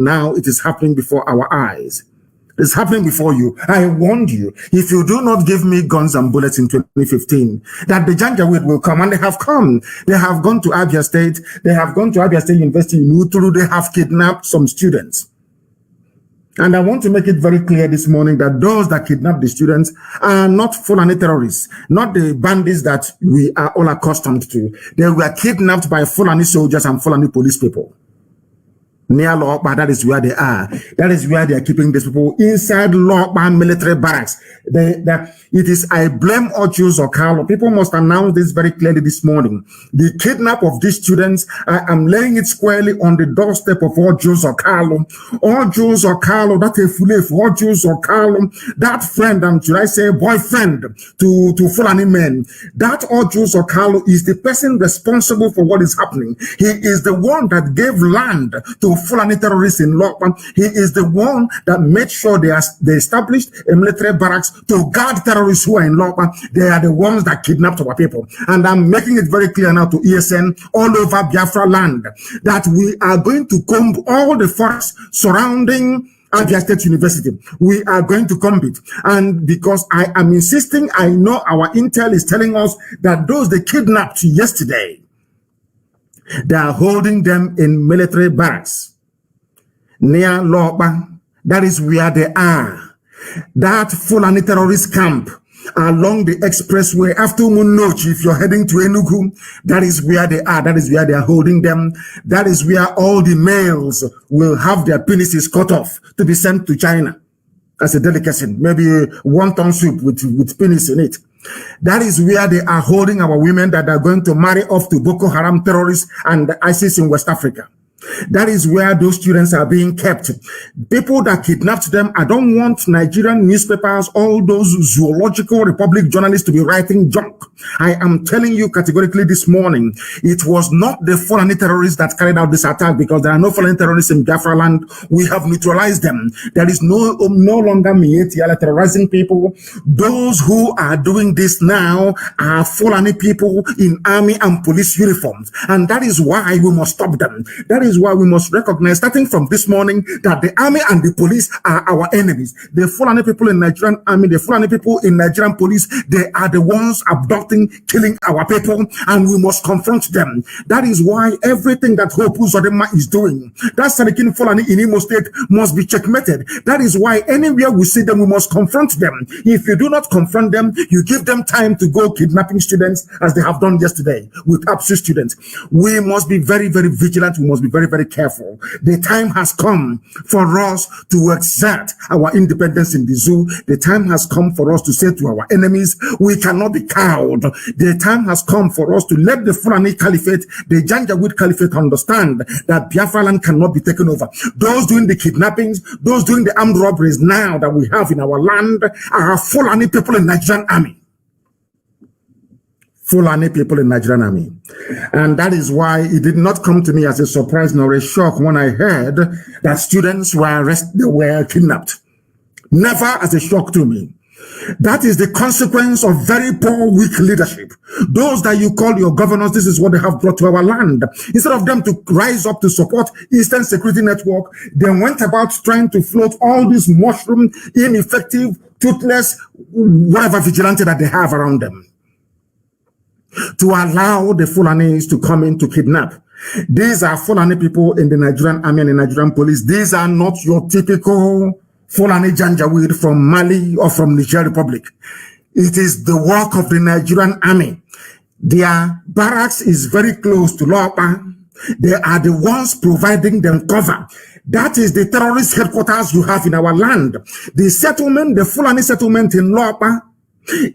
now it is happening before our eyes. It's happening before you. I warned you, if you do not give me guns and bullets in 2015, that the Janjaweed will come, and they have come. They have gone to Abia State. They have gone to Abia State University in Uturu. They have kidnapped some students. And I want to make it very clear this morning that those that kidnap the students are not Fulani terrorists, not the bandits that we are all accustomed to. They were kidnapped by Fulani soldiers and Fulani police people. Near Lokba, that is where they are. That is where they are keeping these people inside Lokba military barracks. It is, I blame Ojus or Carlo. People must announce this very clearly this morning. The kidnap of these students, I am laying it squarely on the doorstep of Ojus or Carlo. Ojus or Carlo, that Efulef, Ojus or Carlo, that friend, and should I say boyfriend to Fulani men, that Ojus or Carlo is the person responsible for what is happening. He is the one that gave land to Fulani terrorists in Lokban. He is the one that made sure they established a military barracks to guard terrorists who are in Lokban. They are the ones that kidnapped our people. And I'm making it very clear now to ESN all over Biafra land that we are going to comb all the forests surrounding Abia State University. We are going to comb it. And because I am insisting, I know our intel is telling us that those they kidnapped yesterday, they are holding them in military barracks near Lokba. That is where they are. That Fulani terrorist camp along the expressway after Munochi, if you're heading to Enugu, that is where they are. That is where they are holding them. That is where all the males will have their penises cut off to be sent to China as a delicacy. Maybe wonton soup with penis in it. That is where they are holding our women that are going to marry off to Boko Haram terrorists and ISIS in West Africa. That is where those students are being kept. People that kidnapped them, I don't want Nigerian newspapers, all those Zoological Republic journalists to be writing junk. I am telling you categorically this morning, it was not the Fulani terrorists that carried out this attack, because there are no Fulani terrorists in Biafra land. We have neutralized them. There is no longer Mietiala terrorizing people. Those who are doing this now are Fulani people in army and police uniforms. And that is why we must stop them. That is why we must recognize, starting from this morning, that the army and the police are our enemies. The Fulani people in Nigerian army, the Fulani people in Nigerian police, they are the ones abducting, killing our people, and we must confront them. That is why everything that Hope Uzodinma is doing, that Sarikin Fulani in Imo State, must be checkmated. That is why anywhere we see them, we must confront them. If you do not confront them, you give them time to go kidnapping students, as they have done yesterday with APSU students. We must be very, very vigilant. We must be very, very careful. The time has come for us to exert our independence in the zoo. The time has come for us to say to our enemies, we cannot be cowed. The time has come for us to let the Fulani Caliphate, the Janjaweed Caliphate, understand that Biafra land cannot be taken over. Those doing the kidnappings, those doing the armed robberies now that we have in our land are Fulani people in Nigerian army. Fulani people in Nigerian army. And that is why it did not come to me as a surprise nor a shock when I heard that students were arrested, they were kidnapped. Never as a shock to me. That is the consequence of very poor, weak leadership. Those that you call your governors, this is what they have brought to our land. Instead of them to rise up to support Eastern Security Network, they went about trying to float all these mushroom, ineffective, toothless, whatever vigilante that they have around them, to allow the Fulanis to come in to kidnap. These are Fulani people in the Nigerian army and the Nigerian police. These are not your typical Fulani Janjaweed from Mali or from Niger Republic. It is the work of the Nigerian army. Their barracks is very close to Lopa. They are the ones providing them cover. That is the terrorist headquarters you have in our land. The settlement, the Fulani settlement in Lopa,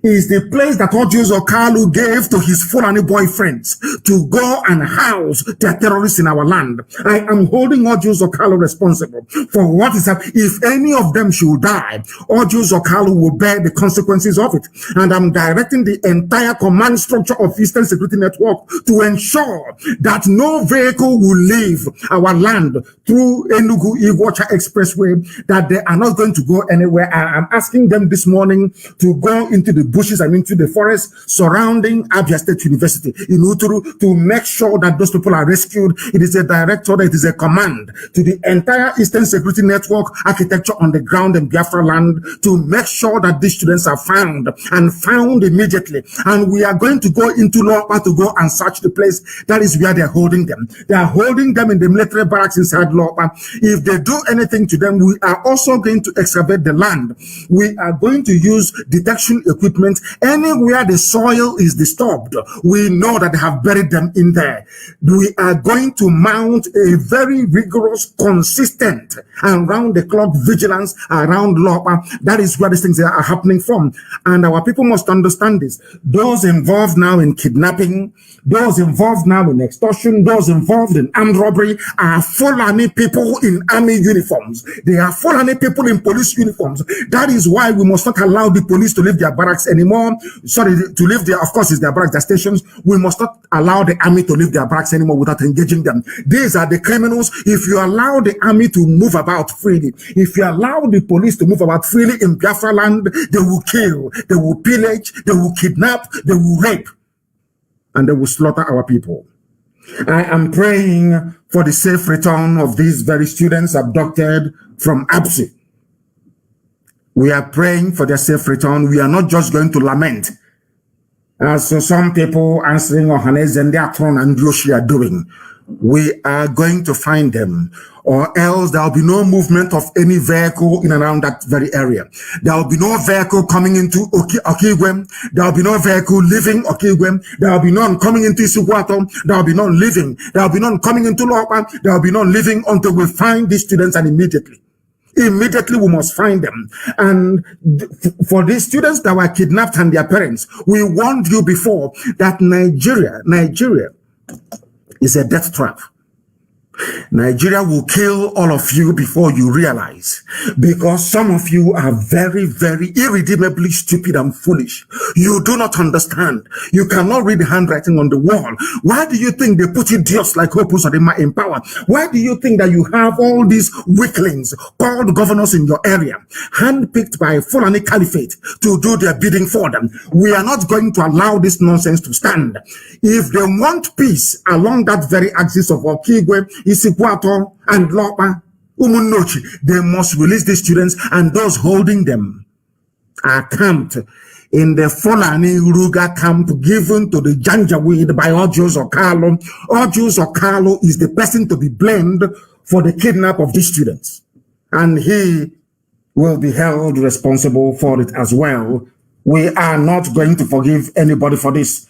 is the place that Ojus Okalu gave to his Fulani boyfriends to go and house their terrorists in our land. I am holding Ojus Okalu responsible for what is happening. If any of them should die, Ojus Okalu will bear the consequences of it. And I'm directing the entire command structure of Eastern Security Network to ensure that no vehicle will leave our land through Enugu-Iguacha Expressway, that they are not going to go anywhere. I am asking them this morning to go into into the bushes and into the forest surrounding Abia State University in Uturu to make sure that those people are rescued. It is a direct order, it is a command to the entire Eastern Security Network architecture on the ground in Biafra land to make sure that these students are found and found immediately. And we are going to go into Lopa to go and search the place. That is where they're holding them. They are holding them in the military barracks inside Lopa. If they do anything to them, we are also going to excavate the land. We are going to use detection equipment. Anywhere the soil is disturbed, we know that they have buried them in there. We are going to mount a very rigorous, consistent, and round-the-clock vigilance around Lopa. That is where these things are happening from. And our people must understand this. Those involved now in kidnapping, those involved now in extortion, those involved in armed robbery are Fulani people in army uniforms. They are Fulani people in police uniforms. That is why we must not allow the police to leave their barracks anymore. Sorry, to leave their, of course, it's their barracks, their stations. We must not allow the army to leave their barracks anymore without engaging them. These are the criminals. If you allow the army to move about freely, if you allow the police to move about freely in Biafra land, they will kill, they will pillage, they will kidnap, they will rape, and they will slaughter our people. I am praying for the safe return of these very students abducted from APSI. We are praying for their safe return. We are not just going to lament, as some people answering Ohanes and their throne and Yoshi are doing. We are going to find them, or else there will be no movement of any vehicle in and around that very area. There will be no vehicle coming into Okigwem. There will be no vehicle leaving Okigwem. There will be none coming into Isugwato. There will be none leaving. There will be none coming into Lopa. There will be none leaving until we find these students, and immediately we must find them. And for these students that were kidnapped and their parents, we warned you before that Nigeria is a death trap. Nigeria will kill all of you before you realize, because some of you are very, very irredeemably stupid and foolish. You do not understand. You cannot read the handwriting on the wall. Why do you think they put idiots like Hope Uzodinma in power? Why do you think that you have all these weaklings called governors in your area, handpicked by Fulani Caliphate to do their bidding for them? We are not going to allow this nonsense to stand. If they want peace along that very axis of Okigwe, Isikwato, and Lopa, Umunochi, they must release these students, and those holding them are camped in the Fulani Ruga camp given to the Janjaweed by Ojus Okalo. Ojus Okalo is the person to be blamed for the kidnap of these students, and he will be held responsible for it as well. We are not going to forgive anybody for this.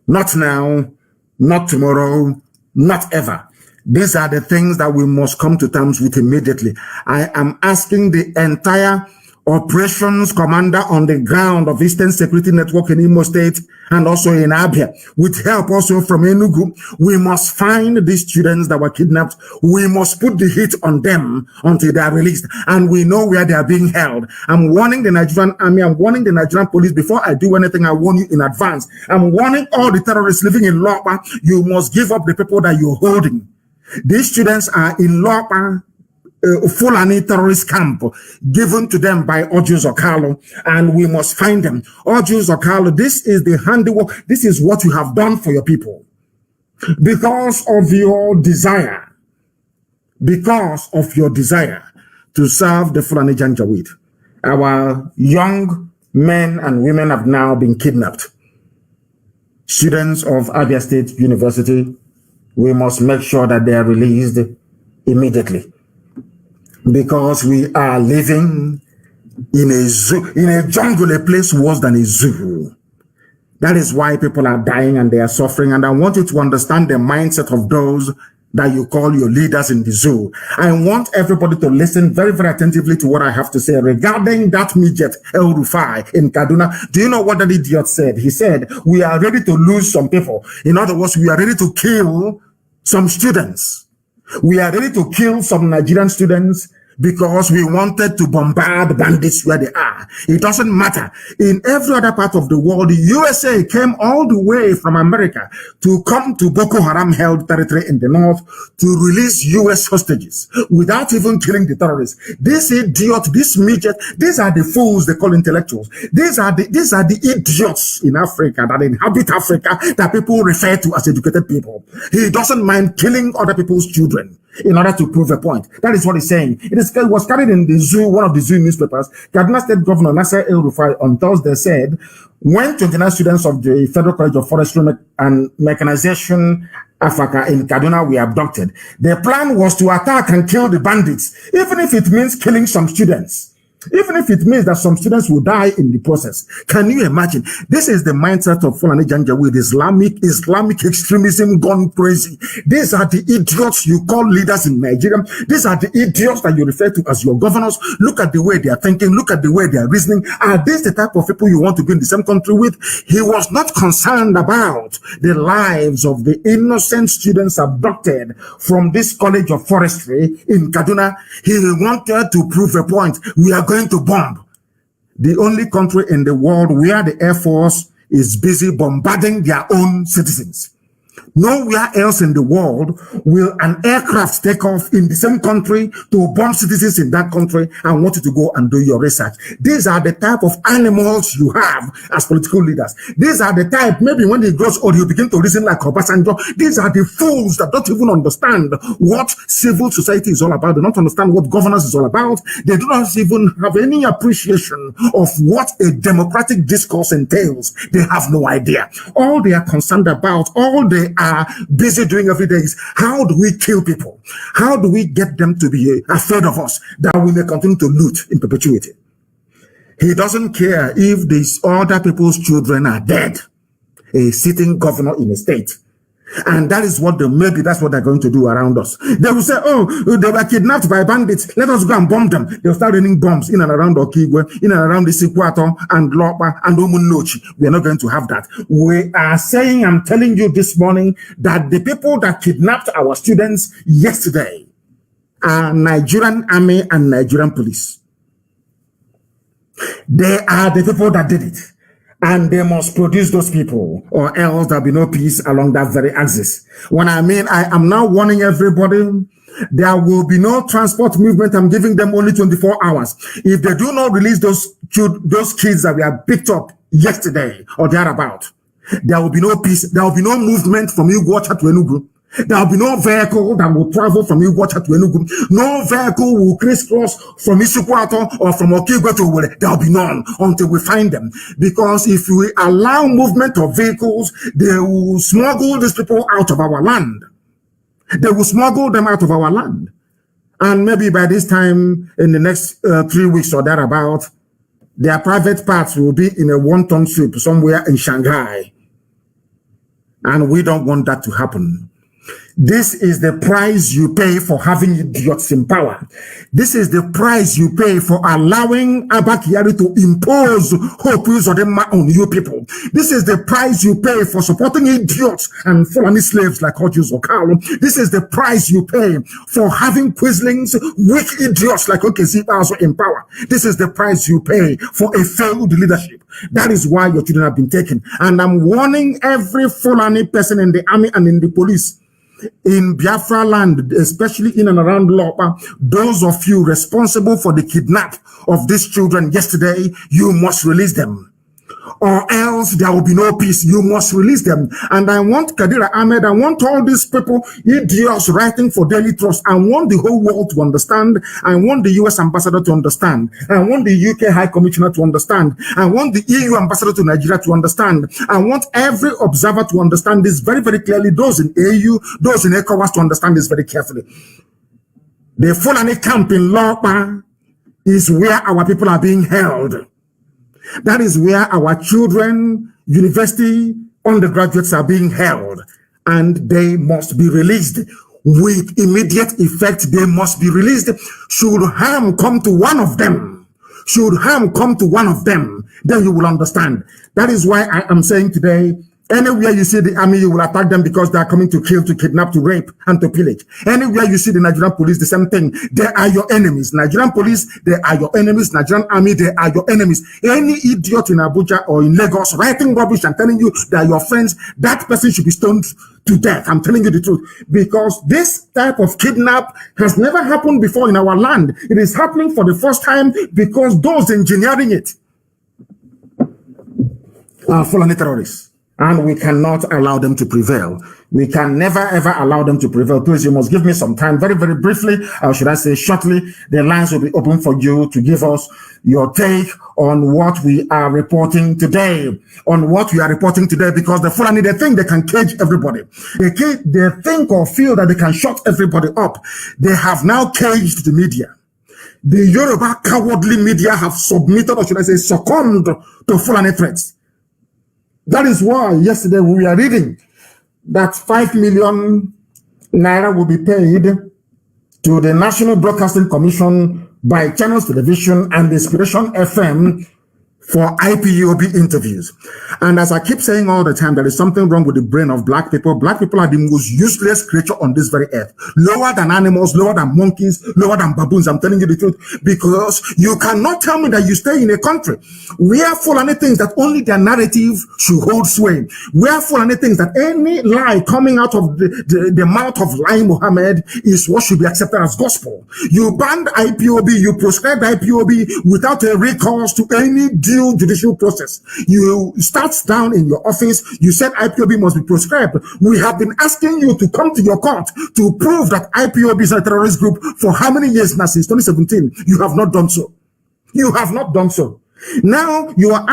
Not now, not tomorrow, not ever. These are the things that we must come to terms with immediately. I am asking the entire operations commander on the ground of Eastern Security Network in Imo State and also in Abia, with help also from Enugu. We must find these students that were kidnapped. We must put the heat on them until they are released, and we know where they are being held. I'm warning the Nigerian army, I'm warning the Nigerian police. Before I do anything, I warn you in advance. I'm warning all the terrorists living in Lopa, you must give up the people that you're holding. These students are in Lopa, Fulani terrorist camp given to them by Ojus Okalo, and we must find them. Ojus Okalo, this is the handiwork. This is what you have done for your people. Because of your desire to serve the Fulani Janjaweed, our young men and women have now been kidnapped. Students of Abia State University, we must make sure that they are released immediately, because we are living in a zoo, in a jungle, a place worse than a zoo. That is why people are dying and they are suffering. And I want you to understand the mindset of those that you call your leaders in the zoo. I want everybody to listen very, very attentively to what I have to say regarding that midget El Rufai in Kaduna. Do you know what that idiot said? He said, we are ready to lose some people. In other words, we are ready to kill some students. We are ready to kill some Nigerian students because we wanted to bombard bandits where they are. It doesn't matter. In every other part of the world, the USA came all the way from America to come to Boko Haram held territory in the north to release US hostages without even killing the terrorists. This idiot, this midget, these are the fools they call intellectuals. These are the idiots in Africa that inhabit Africa that people refer to as educated people. He doesn't mind killing other people's children in order to prove a point. That is what he's saying. It was carried in the zoo, one of the zoo newspapers. Kaduna State Governor Nasser El-Rufai on Thursday said, when 29 students of the Federal College of Forestry and Mechanization Africa in Kaduna were abducted, the plan was to attack and kill the bandits, even if it means killing some students. Even if it means that some students will die in the process. Can you imagine? This is the mindset of Fulani Janjaweed, Islamic extremism gone crazy. These are the idiots you call leaders in Nigeria. These are the idiots that you refer to as your governors. Look at the way they are thinking. Look at the way they are reasoning. Are these the type of people you want to be in the same country with? He was not concerned about the lives of the innocent students abducted from this College of Forestry in Kaduna. He wanted to prove a point. We are going to bomb the only country in the world where the Air Force is busy bombarding their own citizens. Nowhere else in the world will an aircraft take off in the same country to bomb citizens in that country and want you to go and do your research. These are the type of animals you have as political leaders. These are the type, maybe when he grows old, you begin to reason like Obasanjo. These are the fools that don't even understand what civil society is all about. They don't understand what governance is all about. They do not even have any appreciation of what a democratic discourse entails. They have no idea. All they are concerned about, all they are busy doing every day is how do we kill people? How do we get them to be afraid of us that we may continue to loot in perpetuity? He doesn't care if these other people's children are dead. A sitting governor in a state. And that is what maybe that's what they're going to do around us. They will say, oh, they were kidnapped by bandits. Let us go and bomb them. They'll start raining bombs in and around Okigwe, in and around the Sikwato and Lopa and Umunochi. We are not going to have that. We are saying, I'm telling you this morning, that the people that kidnapped our students yesterday are Nigerian army and Nigerian police. They are the people that did it. And they must produce those people, or else there'll be no peace along that very axis. When I mean, I am now warning everybody, there will be no transport movement. I'm giving them only 24 hours. If they do not release those kids that were picked up yesterday or thereabout, there will be no peace. There will be no movement from Iguacha to Enugu. There will be no vehicle that will travel from Iguacha to Enugu. No vehicle will crisscross from Isukwato or from Okigwe to Owerri. There will be none until we find them. Because if we allow movement of vehicles, they will smuggle these people out of our land. They will smuggle them out of our land. And maybe by this time, in the next 3 weeks or thereabout, their private parts will be in a one-ton soup somewhere in Shanghai. And we don't want that to happen. This is the price you pay for having idiots in power. This is the price you pay for allowing Abba Kyari to impose Hope Uzodinma on you people. This is the price you pay for supporting idiots and Fulani slaves like Hodges Okalo. This is the price you pay for having quislings, weak idiots like Okezi also in power. This is the price you pay for a failed leadership. That is why your children have been taken. And I'm warning every Fulani person in the army and in the police, in Biafra land, especially in and around Lopa, those of you responsible for the kidnap of these children yesterday, you must release them. Or else there will be no peace. You must release them. And I want Kadira Ahmed, I want all these people, idiots writing for Daily Trust. I want the whole world to understand. I want the US ambassador to understand. I want the UK High Commissioner to understand. I want the EU ambassador to Nigeria to understand. I want every observer to understand this very, very clearly. Those in AU, those in ECOWAS to understand this very carefully. The Fulani camp in Lopa is where our people are being held. That is where our children, university undergraduates are being held, and they must be released with immediate effect. They must be released. Should harm come to one of them, then you will understand. That is why I am saying today, Anywhere you see the army, you will attack them because they are coming to kill, to kidnap, to rape, and to pillage. Anywhere you see the Nigerian police, the same thing. They are your enemies. Nigerian police, they are your enemies. Nigerian army, they are your enemies. Any idiot in Abuja or in Lagos writing rubbish and telling you they are your friends, that person should be stoned to death. I'm telling you the truth. Because this type of kidnap has never happened before in our land. It is happening for the first time because those engineering it are Fulani terrorists. And we cannot allow them to prevail. We can never, ever allow them to prevail. Please, you must give me some time. Very, very briefly, or should I say shortly, the lines will be open for you to give us your take on what we are reporting today. Because the Fulani, they think they can cage everybody. They think or feel that they can shut everybody up. They have now caged the media. The Yoruba cowardly media have submitted, or should I say succumbed to Fulani threats. That is why yesterday we are reading that 5 million naira will be paid to the National Broadcasting Commission by Channels Television and Inspiration FM for IPOB interviews. And as I keep saying all the time, there is something wrong with the brain of black people. Black people are the most useless creature on this very earth. Lower than animals, lower than monkeys, lower than baboons. I'm telling you the truth. Because you cannot tell me that you stay in a country where Fulani things that only their narrative should hold sway. Where Fulani things that any lie coming out of the mouth of lying Muhammad is what should be accepted as gospel. You banned IPOB, you proscribed IPOB without a recourse to any due judicial process. You start down in your office, you said IPOB must be proscribed. We have been asking you to come to your court to prove that IPOB is a terrorist group for how many years now? Since 2017. You have not done so. You have not done so. Now you are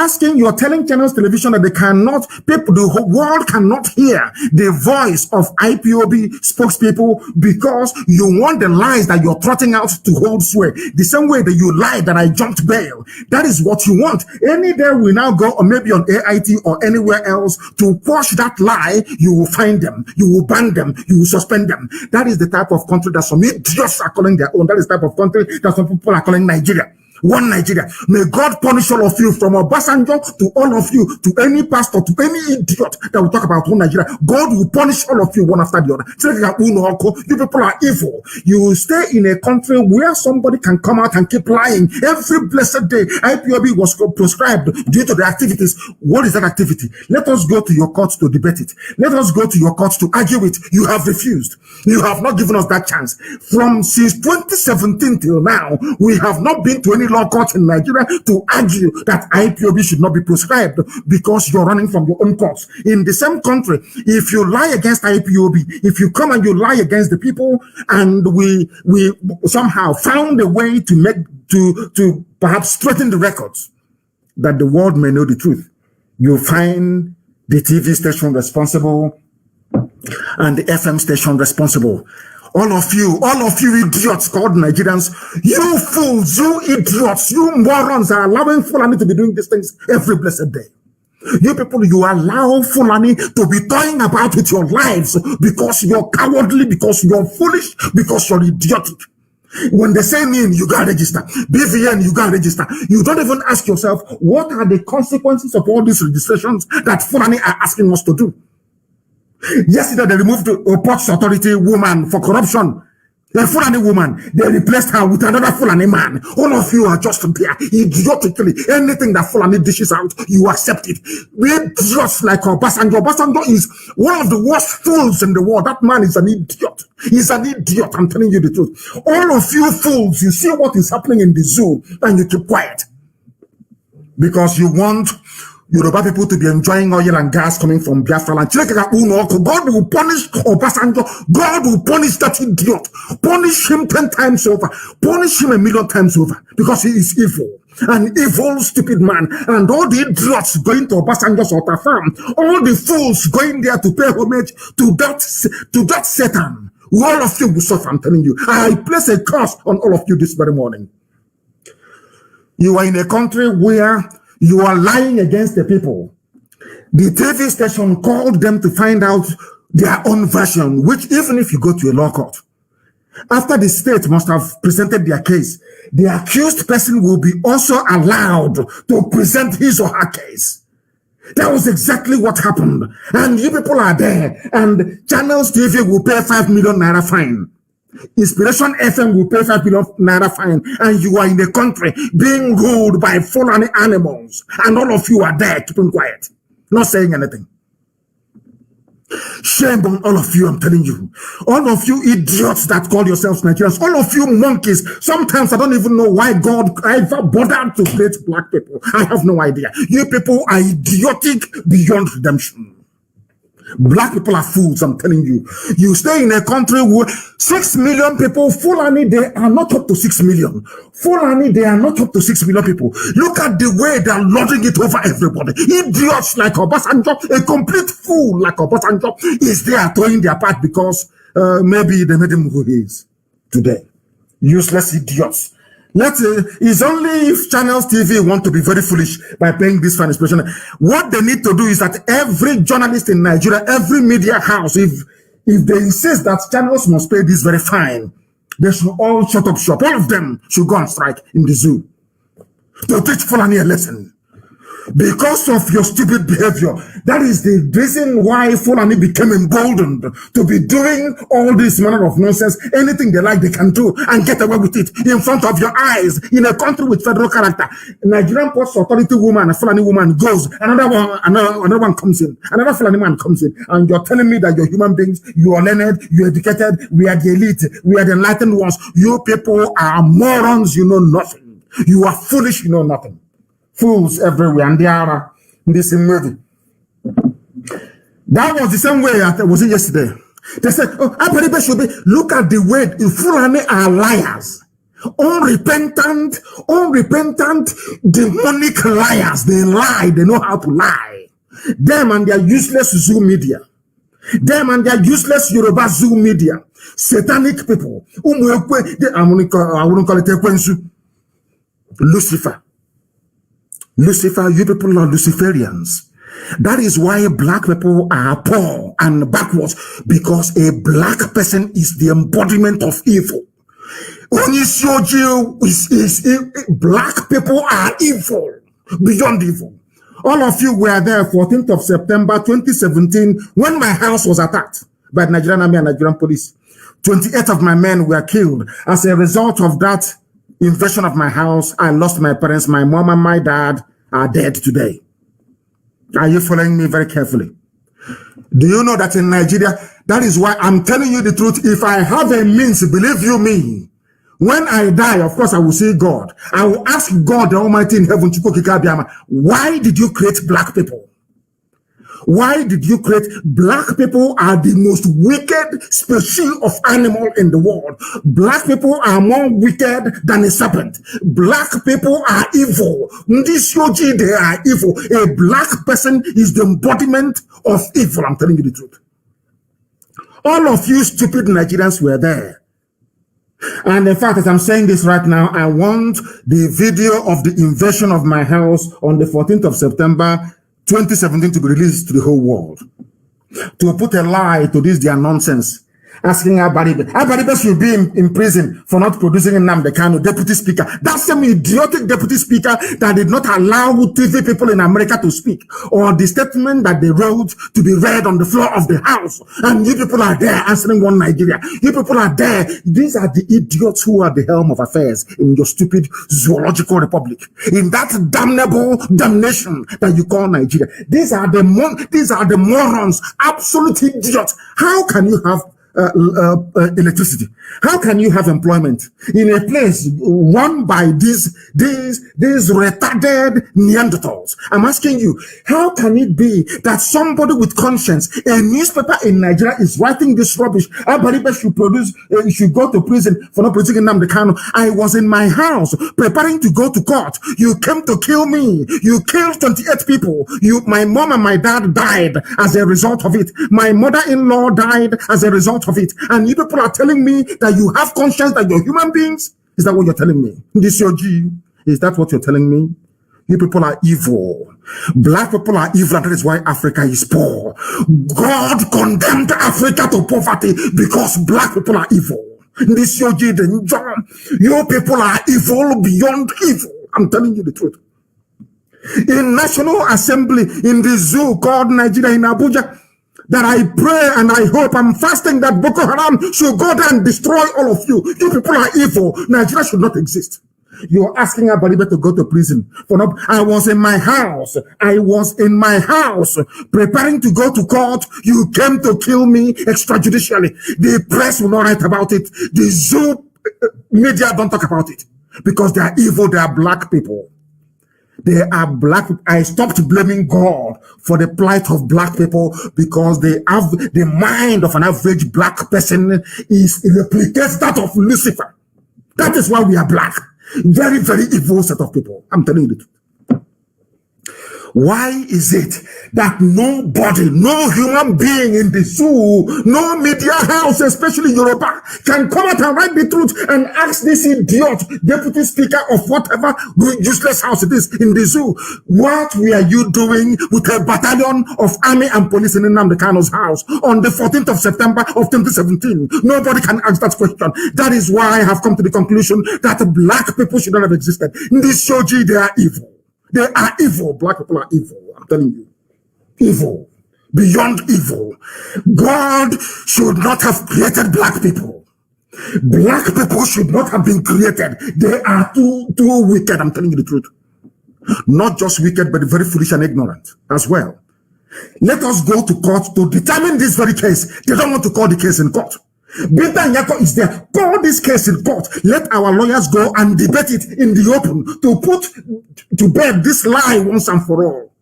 telling Channels Television that they cannot, the whole world cannot hear the voice of IPOB spokespeople because you want the lies that you're trotting out to hold sway. The same way that you lied that I jumped bail. That is what you want. Any day we now go, or maybe on AIT or anywhere else, to quash that lie, you will find them, you will ban them, you will suspend them. That is the type of country that some idiots are calling their own. That is the type of country that some people are calling Nigeria. One Nigeria. May God punish all of you, from Obasanjo to all of you, to any pastor, to any idiot that will talk about one Nigeria. God will punish all of you one after the other. You people are evil. You will stay in a country where somebody can come out and keep lying every blessed day. IPOB was proscribed due to the activities. What is that activity? Let us go to your courts to debate it. Let us go to your courts to argue it. You have refused. You have not given us that chance. Since 2017 till now, we have not been to any law court in Nigeria to argue that IPOB should not be proscribed because you're running from your own courts. In the same country, if you lie against IPOB, if you come and you lie against the people, and we somehow found a way to perhaps straighten the records, that the world may know the truth, you find the TV station responsible and the FM station responsible. All of you idiots called Nigerians, you fools, you idiots, you morons are allowing Fulani to be doing these things every blessed day. You people, you allow Fulani to be toying about with your lives because you're cowardly, because you're foolish, because you're idiotic. When they say NIN, you gotta register. BVN, you gotta register. You don't even ask yourself, what are the consequences of all these registrations that Fulani are asking us to do? Yesterday, they removed a Ports Authority woman for corruption. A Fulani woman, they replaced her with another Fulani man. All of you are just there, idiotically. Anything that Fulani dishes out, you accept it. We're just like Obasanjo. Obasanjo is one of the worst fools in the world. That man is an idiot. He's an idiot, I'm telling you the truth. All of you fools, you see what is happening in the zoo, and you keep quiet. Because you want Yoruba people to be enjoying oil and gas coming from Biafra land. God will punish Obasanjo. God will punish that idiot. Punish him 10 times over. Punish him 1,000,000 times over. Because he is evil. An evil, stupid man. And all the idiots going to Obasanjo's altar farm. All the fools going there to pay homage to that Satan. All of you will suffer, I'm telling you. I place a curse on all of you this very morning. You are in a country where you are lying against the people. The TV station called them to find out their own version, which even if you go to a law court, after the state must have presented their case, the accused person will be also allowed to present his or her case. That was exactly what happened. And you people are there. And Channels TV will pay 5 million naira fine. Inspiration FM will pay 5 million naira fine. And you are in the country being ruled by fallen animals. And all of you are there keeping quiet. Not saying anything. Shame on all of you, I'm telling you. All of you idiots that call yourselves Nigerians, all of you monkeys. Sometimes I don't even know why God ever bothered to create black people. I have no idea. You people are idiotic beyond redemption. Black people are fools, I'm telling you. You stay in a country where 6 million people, Fulani, they are not up to 6 million. Fulani, they are not up to 6 million people. Look at the way they are lording it over everybody. Idiots like Obasanjo, a complete fool like Obasanjo is there throwing their part because maybe they made him who he is today. Useless idiots. It's only if Channels TV want to be very foolish by paying this fine expression. What they need to do is that every journalist in Nigeria, every media house, if they insist that Channels must pay this very fine, they should all shut up shop. All of them should go on strike in the zoo to teach Fulani a lesson. Because of your stupid behavior, that is the reason why Fulani became emboldened to be doing all this manner of nonsense. Anything they like, they can do and get away with it in front of your eyes in a country with federal character. Nigerian Ports Authority woman, a Fulani woman goes, another one comes in, another Fulani man comes in, and you're telling me that you're human beings, you are learned, you're educated, we are the elite, we are the enlightened ones. You people are morons, you know nothing. You are foolish, you know nothing. Fools everywhere, and they are in this movie. That was the same way I was it yesterday. They said, oh, IPOB should be, look at the way the Fulani are liars. Unrepentant, demonic liars. They lie, they know how to lie. Them and their useless Zoom media. Them and their useless Yoruba Zoom media. Satanic people. I wouldn't call it Ekwensu. Lucifer, you people are Luciferians. That is why black people are poor and backwards, because a black person is the embodiment of evil. Black people are evil, beyond evil. All of you were there 14th of September 2017 when my house was attacked by the Nigerian Army and Nigerian police. 28 of my men were killed. As a result of that invasion of my house, I lost my parents. My mom and my dad are dead today. Are you following me very carefully? Do you know that in Nigeria, that is why I'm telling you the truth. If I have a means, believe you me, when I die, of course, I will see God. I will ask God, the Almighty in heaven, why did you create black people? Why did you create black people? Are the most wicked species of animal in the world. Black people are more wicked than a serpent. Black people are evil. They are evil. A black person is the embodiment of evil. I'm telling you the truth. All of you stupid Nigerians were there. And in fact, as I'm saying this right now, I want the video of the invasion of my house on the 14th of September 2017 to be released to the whole world. To put a lie to this their nonsense. Asking Abaribe should be in prison for not producing Nnamdi Kanu, deputy speaker. That same idiotic deputy speaker that did not allow TV people in America to speak, or the statement that they wrote to be read on the floor of the house. And you people are there answering one Nigeria. You people are there. These are the idiots who are the helm of affairs in your stupid zoological republic. In that damnable damnation that you call Nigeria. These are the morons, absolute idiots. How can you have electricity? How can you have employment in a place run by these retarded Neanderthals? I'm asking you, how can it be that somebody with conscience, a newspaper in Nigeria, is writing this rubbish? Abaribe should go to prison for not producing Nnamdi Kanu. I was in my house preparing to go to court. You came to kill me. You killed 28 people. My mom and my dad died as a result of it. My mother-in-law died as a result of it. And you people are telling me that you have conscience, that you're human beings? Is that what you're telling me? This your G? Is that what you're telling me? You people are evil. Black people are evil, and that is why Africa is poor. God condemned Africa to poverty because black people are evil. This your G, you people are evil beyond evil. I'm telling you the truth. in National Assembly in the zoo called Nigeria in Abuja, that I pray and I hope, I'm fasting that Boko Haram should go there and destroy all of you. You people are evil. Nigeria should not exist. You're asking Abaribe to go to prison for not. I was in my house. Preparing to go to court. You came to kill me extrajudicially. The press will not write about it. The zoo media don't talk about it because they are evil. They are black people. They are black. I stopped blaming God for the plight of black people because they have the mind of an average black person replicates that of Lucifer. That is why we are black. Very, very evil set of people. I'm telling you the truth. Why is it that nobody, no human being in the zoo, no media house, especially Yoruba, can come out and write the truth and ask this idiot, deputy speaker of whatever useless house it is in the zoo, what were you doing with a battalion of army and police in Nnamdi Kanu's house on the 14th of September of 2017? Nobody can ask that question. That is why I have come to the conclusion that black people should not have existed. In this shoji, they are evil. They are evil. Black people are evil. I'm telling you. Evil. Beyond evil. God should not have created black people. Black people should not have been created. They are too wicked. I'm telling you the truth. Not just wicked, but very foolish and ignorant as well. Let us go to court to determine this very case. They don't want to call the case in court. Binta Nyako is there. Call this case in court. Let our lawyers go and debate it in the open to put to bed this lie once and for all.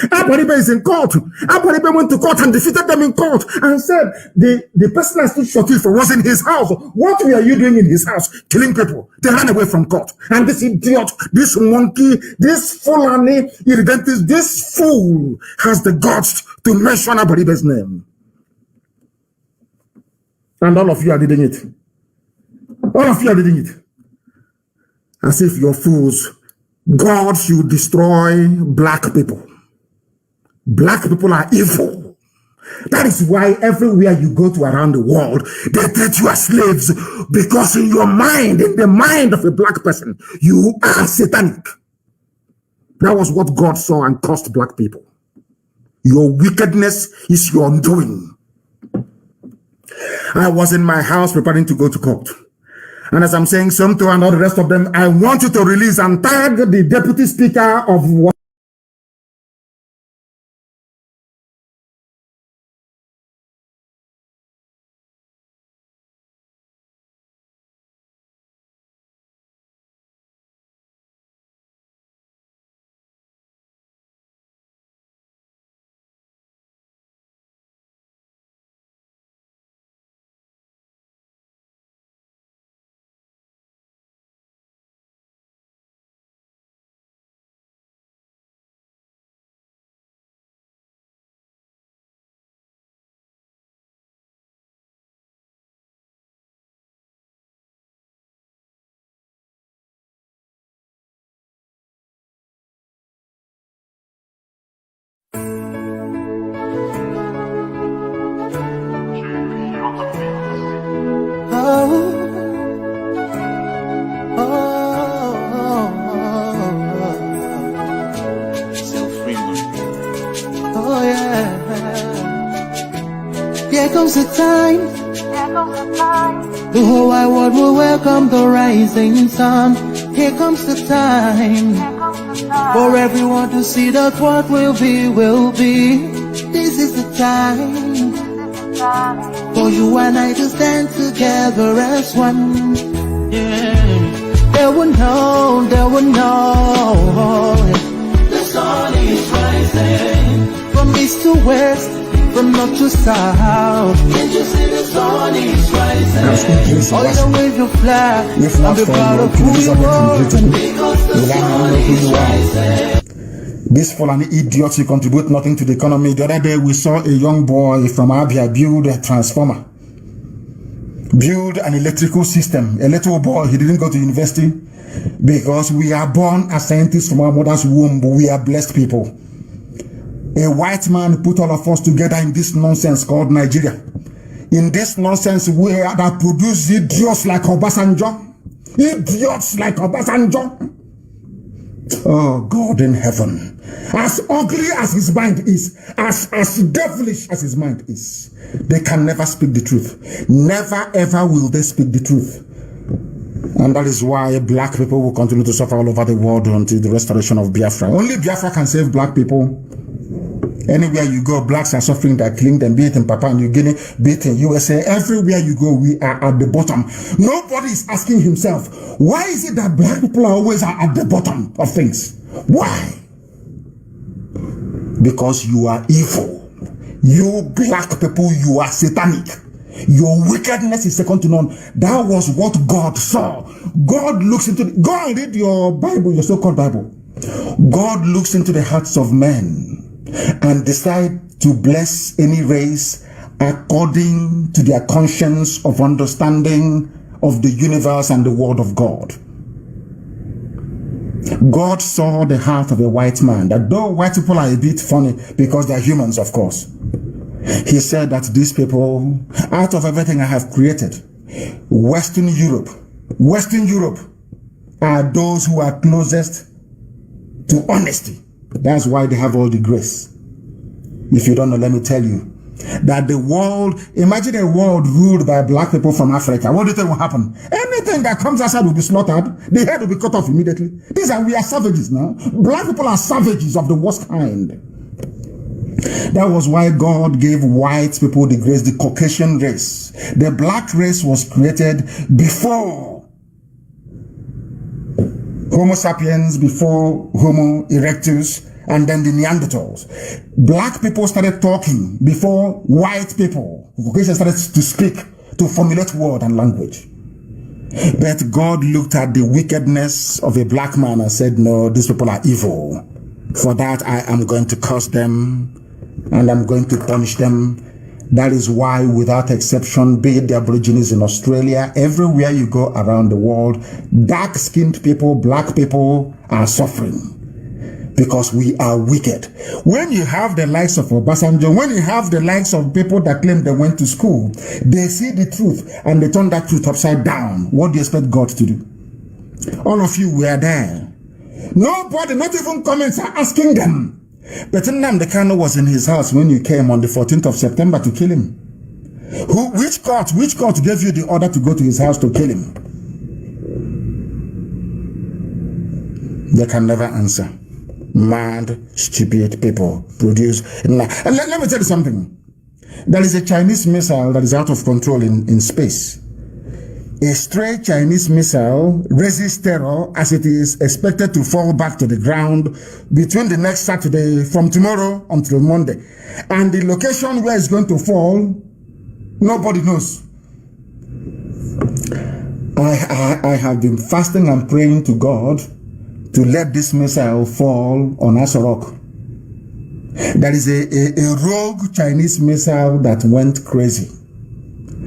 Abaribe is in court. Abaribe went to court and defeated them in court and said the person I stood shortly for was in his house. What were you doing in his house? Killing people. They ran away from court. And this idiot, this monkey, this Fulani, irredentist, this fool has the guts to mention Abaribe's name. And all of you are doing it. All of you are doing it. As if you're fools. God should destroy black people. Black people are evil. That is why everywhere you go to around the world, they treat you as slaves. Because in your mind, in the mind of a black person, you are satanic. That was what God saw and cursed black people. Your wickedness is your undoing. I was in my house preparing to go to court. And as I'm saying, some and all the rest of them, I want you to release and tag the deputy speaker of what. The whole wide world will welcome the rising sun. Here comes the time for everyone to see that what will be, will be. This is the time for you and I to stand together as one. Yeah. They will know, they will know. The sun is rising from east to west, from north to south. Can't you see the sun is rising? Oh, you wave your flag and be proud of who you are, because the sun is rising. This Fulani idiots who contribute nothing to the economy. The other day we saw a young boy from Abia build a transformer, build an electrical system. A little boy, he didn't go to university because we are born as scientists from our mother's womb, but we are blessed people. A white man put all of us together in this nonsense called Nigeria. In this nonsense where that produce idiots like Obasanjo. Idiots like Obasanjo. Oh, God in heaven. As ugly as his mind is, as devilish as his mind is, they can never speak the truth. Never ever will they speak the truth. And that is why black people will continue to suffer all over the world until the restoration of Biafra. Only Biafra can save black people. Anywhere you go, blacks are suffering, they're killing them, be it in Papua New Guinea, be it in USA. Everywhere you go, we are at the bottom. Nobody is asking himself, why is it that black people are always at the bottom of things? Why? Because you are evil. You black people, you are satanic. Your wickedness is second to none. That was what God saw. God looks into go and read your Bible, your so-called Bible. God looks into the hearts of men and decide to bless any race according to their conscience of understanding of the universe and the word of God. God saw the heart of a white man, that though white people are a bit funny because they're humans, of course, he said that these people, out of everything I have created, Western Europe are those who are closest to honesty. That's why they have all the grace. If you don't know, let me tell you that the world, imagine a world ruled by black people from Africa. What do you think will happen? Anything that comes outside will be slaughtered. The head will be cut off immediately. We are savages now. Black people are savages of the worst kind. That was why God gave white people the grace, the Caucasian race. The black race was created before Homo sapiens, before Homo erectus, and then the Neanderthals. Black people started talking before white people, Caucasians, started to speak, to formulate word and language. But God looked at the wickedness of a black man and said, no, these people are evil. For that, I am going to curse them and I'm going to punish them. That is why, without exception, be it the Aborigines in Australia, everywhere you go around the world, dark-skinned people, black people are suffering because we are wicked. When you have the likes of Obasanjo, when you have the likes of people that claim they went to school, they see the truth and they turn that truth upside down. What do you expect God to do? All of you were there. Nobody, not even comments, are asking them. But Nnamdi Kanu was in his house when you came on the 14th of September to kill him. Which court gave you the order to go to his house to kill him? They can never answer. Mad, stupid people produce. And let me tell you something. There is a Chinese missile that is out of control in space. A stray Chinese missile raises terror as it is expected to fall back to the ground between the next Saturday, from tomorrow until Monday. And the location where it's going to fall, nobody knows. I have been fasting and praying to God to let this missile fall on Asorok. There is a rogue Chinese missile that went crazy.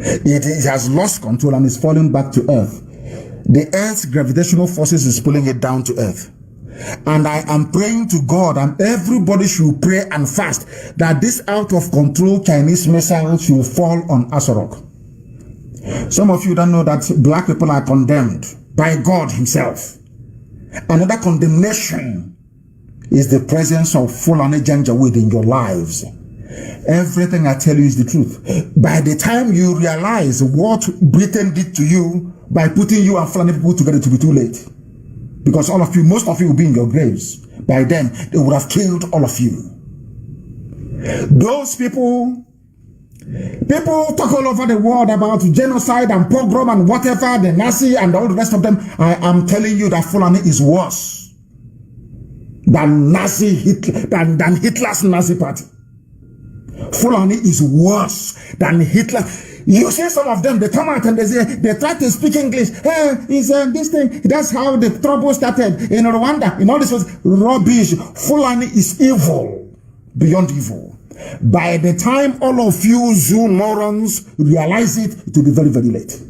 It has lost control and is falling back to Earth. The Earth's gravitational forces is pulling it down to Earth. And I am praying to God, and everybody should pray and fast that this out of control Chinese missile should fall on Asorok. Some of you don't know that black people are condemned by God himself. Another condemnation is the presence of Fulani Janjaweed in your lives. Everything I tell you is the truth. By the time you realize what Britain did to you by putting you and Fulani people together, to be too late. Because all of you, most of you will be in your graves. By then, they would have killed all of you. Those people talk all over the world about genocide and pogrom and whatever, the Nazi and all the rest of them. I am telling you that Fulani is worse than than Hitler's Nazi party. Fulani is worse than Hitler. You see some of them, they come out and they try to speak English. Hey, it's this thing. That's how the trouble started in Rwanda. In all this was rubbish. Fulani is evil, beyond evil. By the time all of you Zoo morons realize it, it will be very, very late.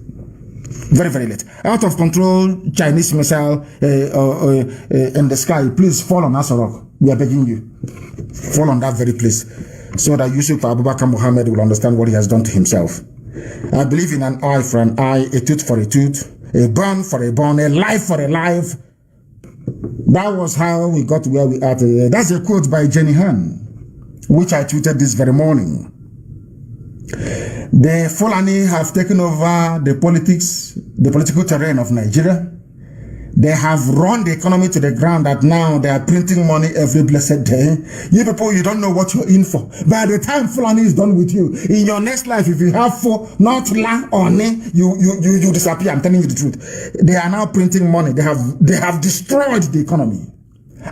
Very, very late. Out of control Chinese missile in the sky. Please fall on Asorok. We are begging you. Fall on that very place, so that Yusuf Abubakar Muhammad will understand what he has done to himself. I believe in an eye for an eye, a tooth for a tooth, a bone for a bone, a life for a life. That was how we got to where we are today. That's a quote by Jenny Han, which I tweeted this very morning. The Fulani have taken over the political terrain of Nigeria. They have run the economy to the ground that now they are printing money every blessed day. You people, you don't know what you're in for. By the time Fulani is done with you, in your next life, if you have four, not la or ne, you disappear. I'm telling you the truth. They are now printing money. They have destroyed the economy.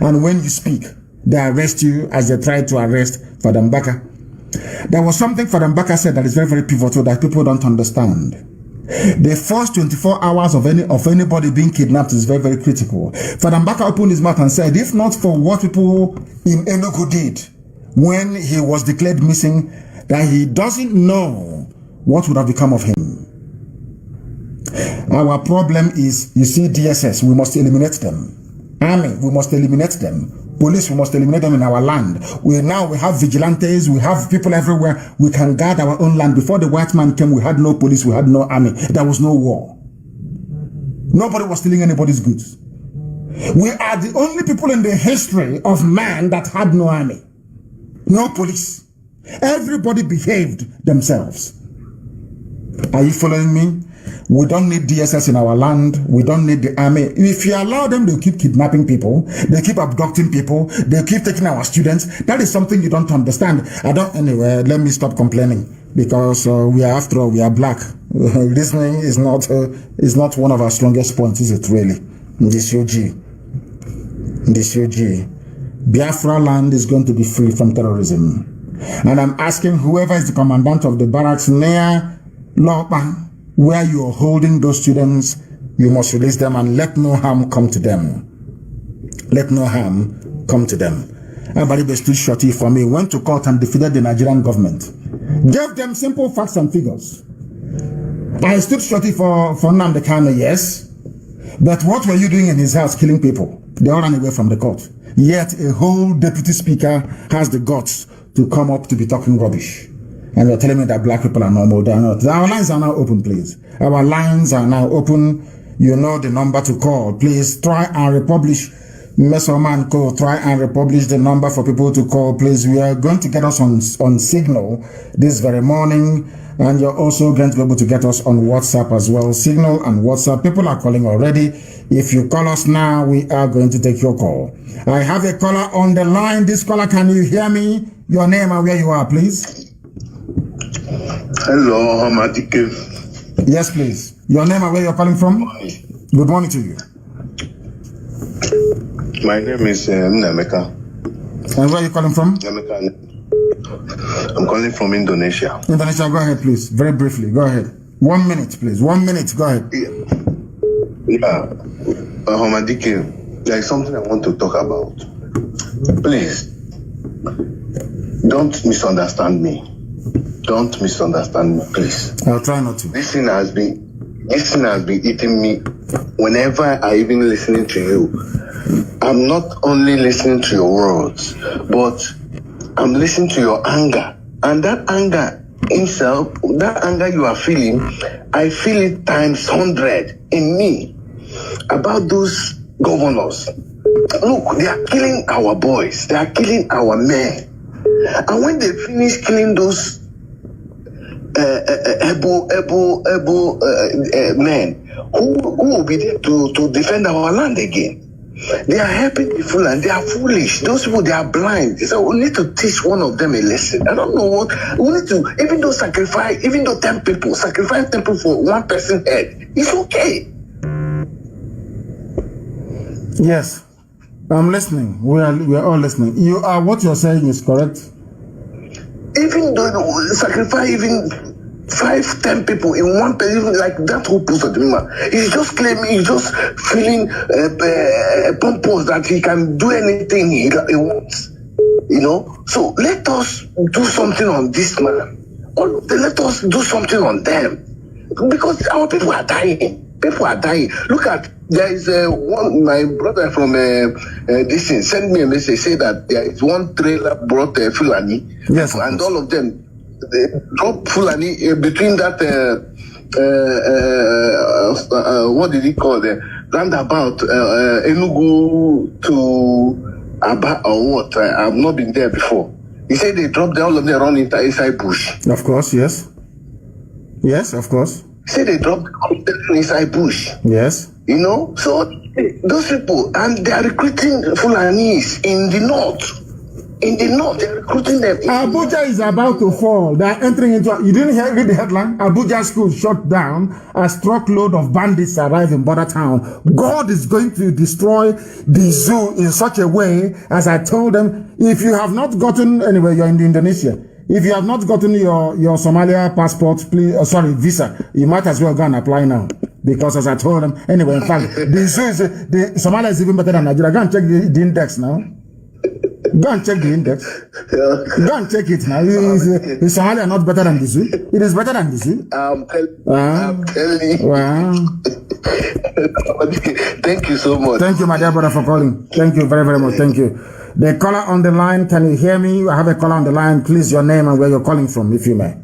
And when you speak, they arrest you as they try to arrest Fada Mbaka. There was something Fada Mbaka said that is very, very pivotal that people don't understand. The first 24 hours of anybody being kidnapped is very, very critical. Fada Mbaka opened his mouth and said, if not for what people in Enugu did when he was declared missing, that he doesn't know what would have become of him. Our problem is, you see, DSS, we must eliminate them. Army, we must eliminate them. Police, we must eliminate them in our land. We have vigilantes, we have people everywhere. We can guard our own land. Before the white man came, we had no police, we had no army. There was no war. Nobody was stealing anybody's goods. We are the only people in the history of man that had no army, no police. Everybody behaved themselves. Are you following me? We don't need DSS in our land. We don't need the army. If you allow them, they'll keep kidnapping people. They keep abducting people. They keep taking our students. That is something you don't understand. Anyway, let me stop complaining because we are, after all, we are black. Listening is not one of our strongest points, is it really? This UG. Biafra land is going to be free from terrorism. And I'm asking whoever is the commandant of the barracks near Lopa, where you are holding those students, you must release them and let no harm come to them. Let no harm come to them. Everybody stood shorty for me, went to court and defeated the Nigerian government. Gave them simple facts and figures. I stood shorty for Nnamdi Kanu, yes. But what were you doing in his house, killing people? They all ran away from the court. Yet a whole deputy speaker has the guts to come up to be talking rubbish. And you're telling me that black people are normal. They're not. Our lines are now open, please. Our lines are now open. You know the number to call. Please try and republish. Mesoman Co. Try and republish the number for people to call, please. We are going to get us on Signal this very morning. And you're also going to be able to get us on WhatsApp as well. Signal and WhatsApp. People are calling already. If you call us now, we are going to take your call. I have a caller on the line. This caller, can you hear me? Your name and where you are, please. Hello, Nnamdi. Yes, please. Your name and where you're calling from? Good morning to you. My name is Nnamdi. And where are you calling from? I'm calling from Indonesia. Indonesia, go ahead, please. Very briefly, go ahead. 1 minute, please. 1 minute, go ahead. Yeah. Nnamdi, there is something I want to talk about. Please, don't misunderstand me. Don't misunderstand me, please. I'll try not to. This thing has been eating me whenever I even listening to you. I'm not only listening to your words, but I'm listening to your anger. And that anger itself, that anger you are feeling, I feel it times 100 in me about those governors. Look, they are killing our boys. They are killing our men. And when they finish killing those able men, who will be there to defend our land again? They are helping the fool and they are foolish. Those people, they are blind. So we need to teach one of them a lesson. I don't know what we need to. Even though 10 people sacrifice 10 people for one person's head, it's okay. Yes, I'm listening. We are all listening. What you're saying is correct. Even though sacrifice even 5-10 people in one person, even like that whole post, he's just claiming, he's just feeling pompous that he can do anything he wants, you know. So let us do something on this man, or let us do something on them, because our people are dying. People are dying. Look at, there is one, my brother from this thing sent me a message, say that there is one trailer brought Fulani. Yes, and all of them, they drop Fulani between that, what did he call it? roundabout Enugu to Aba or what? I've not been there before. He said they dropped all of them around inside bush. Of course, yes. Yes, of course. He said they dropped all of them inside bush. Yes. You know, so those people, and they are recruiting Fulanis in the north. In the north, they're recruiting them. Abuja is about to fall. They are entering into. You didn't read the headline? Abuja school shut down as truckload of bandits arrive in border town. God is going to destroy the zoo in such a way, as I told them. If you have not gotten anyway, you're in Indonesia. If you have not gotten your Somalia passport, please, visa, you might as well go and apply now. Because as I told them, anyway, in fact, the zoo is Somalia is even better than Nigeria. Go and check the index now. Go and check the index. Yeah. Go and check it now. Is Somalia not better than the zoo? It is better than the zoo. I'm telling you. Wow. Thank you so much. Thank you, my dear brother, for calling. Thank you very, very much. Thank you. The caller on the line, can you hear me? I have a caller on the line. Please, your name and where you're calling from, if you may.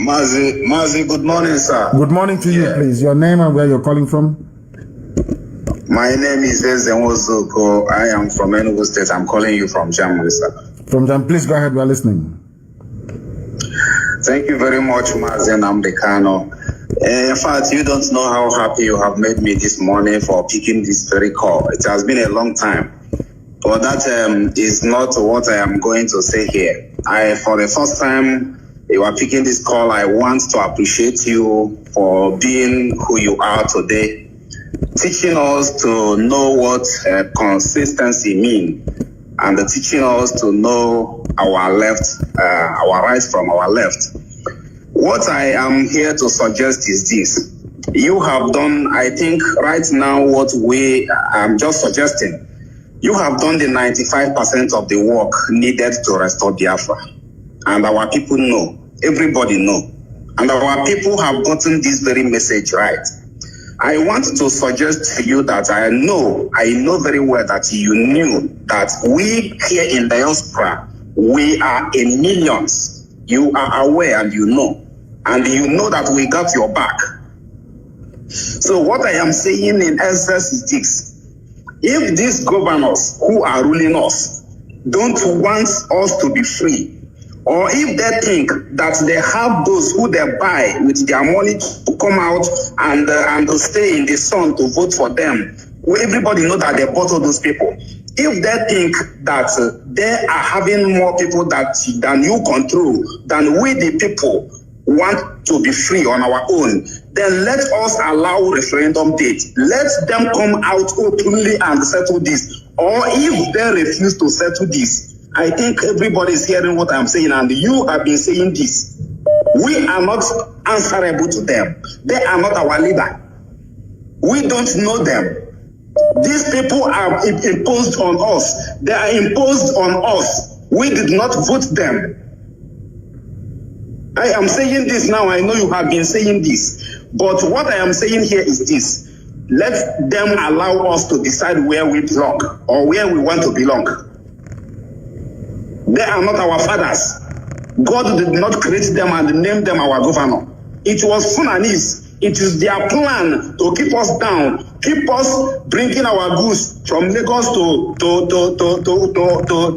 Mazi, good morning, sir. Good morning to you, please. Your name and where you're calling from. My name is Ezenwozoko. I am from Enugu State. I'm calling you from Germany, sir. From Germany. Please go ahead. We are listening. Thank you very much, Mazi Nnamdi Kanu. In fact, you don't know how happy you have made me this morning for picking this very call. It has been a long time. But that is not what I am going to say here. For the first time you are picking this call, I want to appreciate you for being who you are today, teaching us to know what consistency means, and teaching us to know our right from our left. What I am here to suggest is this. You have done, I think, right now what I'm just suggesting. You have done the 95% of the work needed to restore Biafra. And our people know. Everybody know. And our people have gotten this very message right. I want to suggest to you that I know very well that you knew that we here in diaspora, we are in millions. You are aware and you know. And you know that we got your back. So what I am saying in essence is this. If these governors who are ruling us don't want us to be free, or if they think that they have those who they buy with their money to come out and to stay in the sun to vote for them, everybody know that they bought all those people. If they think that they are having more people than you control, than we the people want to be free on our own, then let us allow referendum date. Let them come out openly and settle this. Or if they refuse to settle this, I think everybody is hearing what I'm saying, and you have been saying this. We are not answerable to them. They are not our leader. We don't know them. These people are imposed on us. They are imposed on us. We did not vote them. I am saying this now. I know you have been saying this. But what I am saying here is this. Let them allow us to decide where we belong or where we want to belong. They are not our fathers. God did not create them and name them our governor. It was Funanis. It is their plan to keep us down, keep us bringing our goods from Lagos to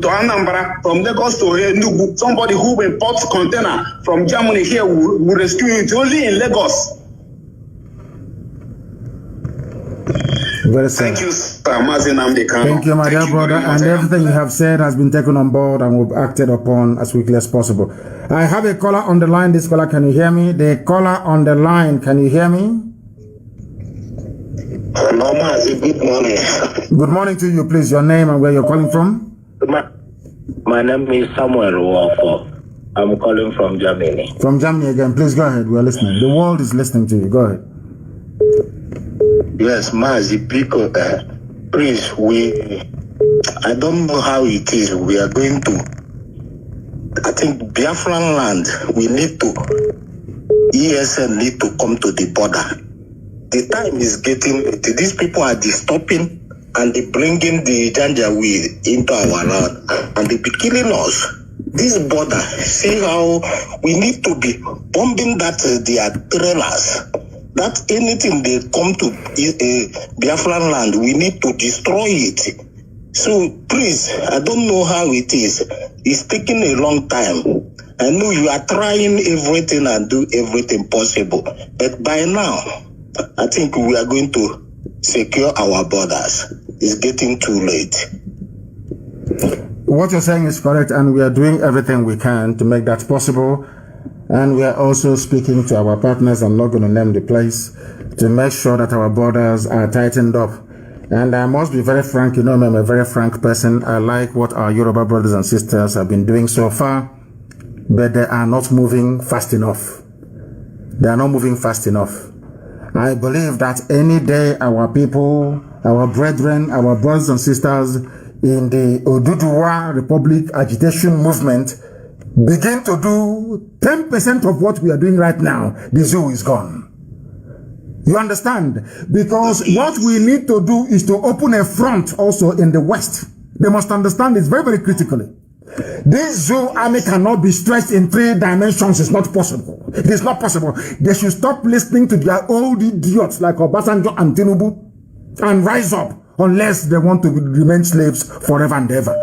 Anambra, from Lagos to Enugu. Somebody who imports container from Germany here will rescue it only in Lagos. Very sad. Thank you, Mazi Nnamdi Kanu. Thank you, my dear brother. And everything you have said has been taken on board and will be acted upon as quickly as possible. I have a caller on the line. This caller, can you hear me? The caller on the line, can you hear me? Hello, Mazi. Good morning. Good morning to you, please. Your name and where you're calling from? My name is Samuel Wafo. I'm calling from Germany. From Germany again. Please go ahead. We're listening. The world is listening to you. Go ahead. Yes, Mazi, because please, I don't know how it is. We are going to, I think Biafran land, we need to, ESN need to come to the border. The time is getting, these people are disturbing and they bringing the Janjaweed into our land and they be killing us. This border, see how we need to be bombing that their trailers. that anything they come to Biafran land, we need to destroy it. So please, I don't know how it is. It's taking a long time. I know you are trying everything and do everything possible. But by now, I think we are going to secure our borders. It's getting too late. What you're saying is correct, and we are doing everything we can to make that possible. And we are also speaking to our partners, I'm not going to name the place, to make sure that our borders are tightened up. And I must be very frank, you know me, I'm a very frank person. I like what our Yoruba brothers and sisters have been doing so far, but they are not moving fast enough. They are not moving fast enough. I believe that any day our people, our brethren, our brothers and sisters in the Oduduwa Republic agitation movement begin to do 10% of what we are doing right now, the zoo is gone. You understand? Because what we need to do is to open a front also in the West. They must understand this very, very critically. This zoo army cannot be stretched in 3 dimensions. It's not possible. It is not possible. They should stop listening to their old idiots like Obasanjo and Tinubu and rise up unless they want to remain slaves forever and ever.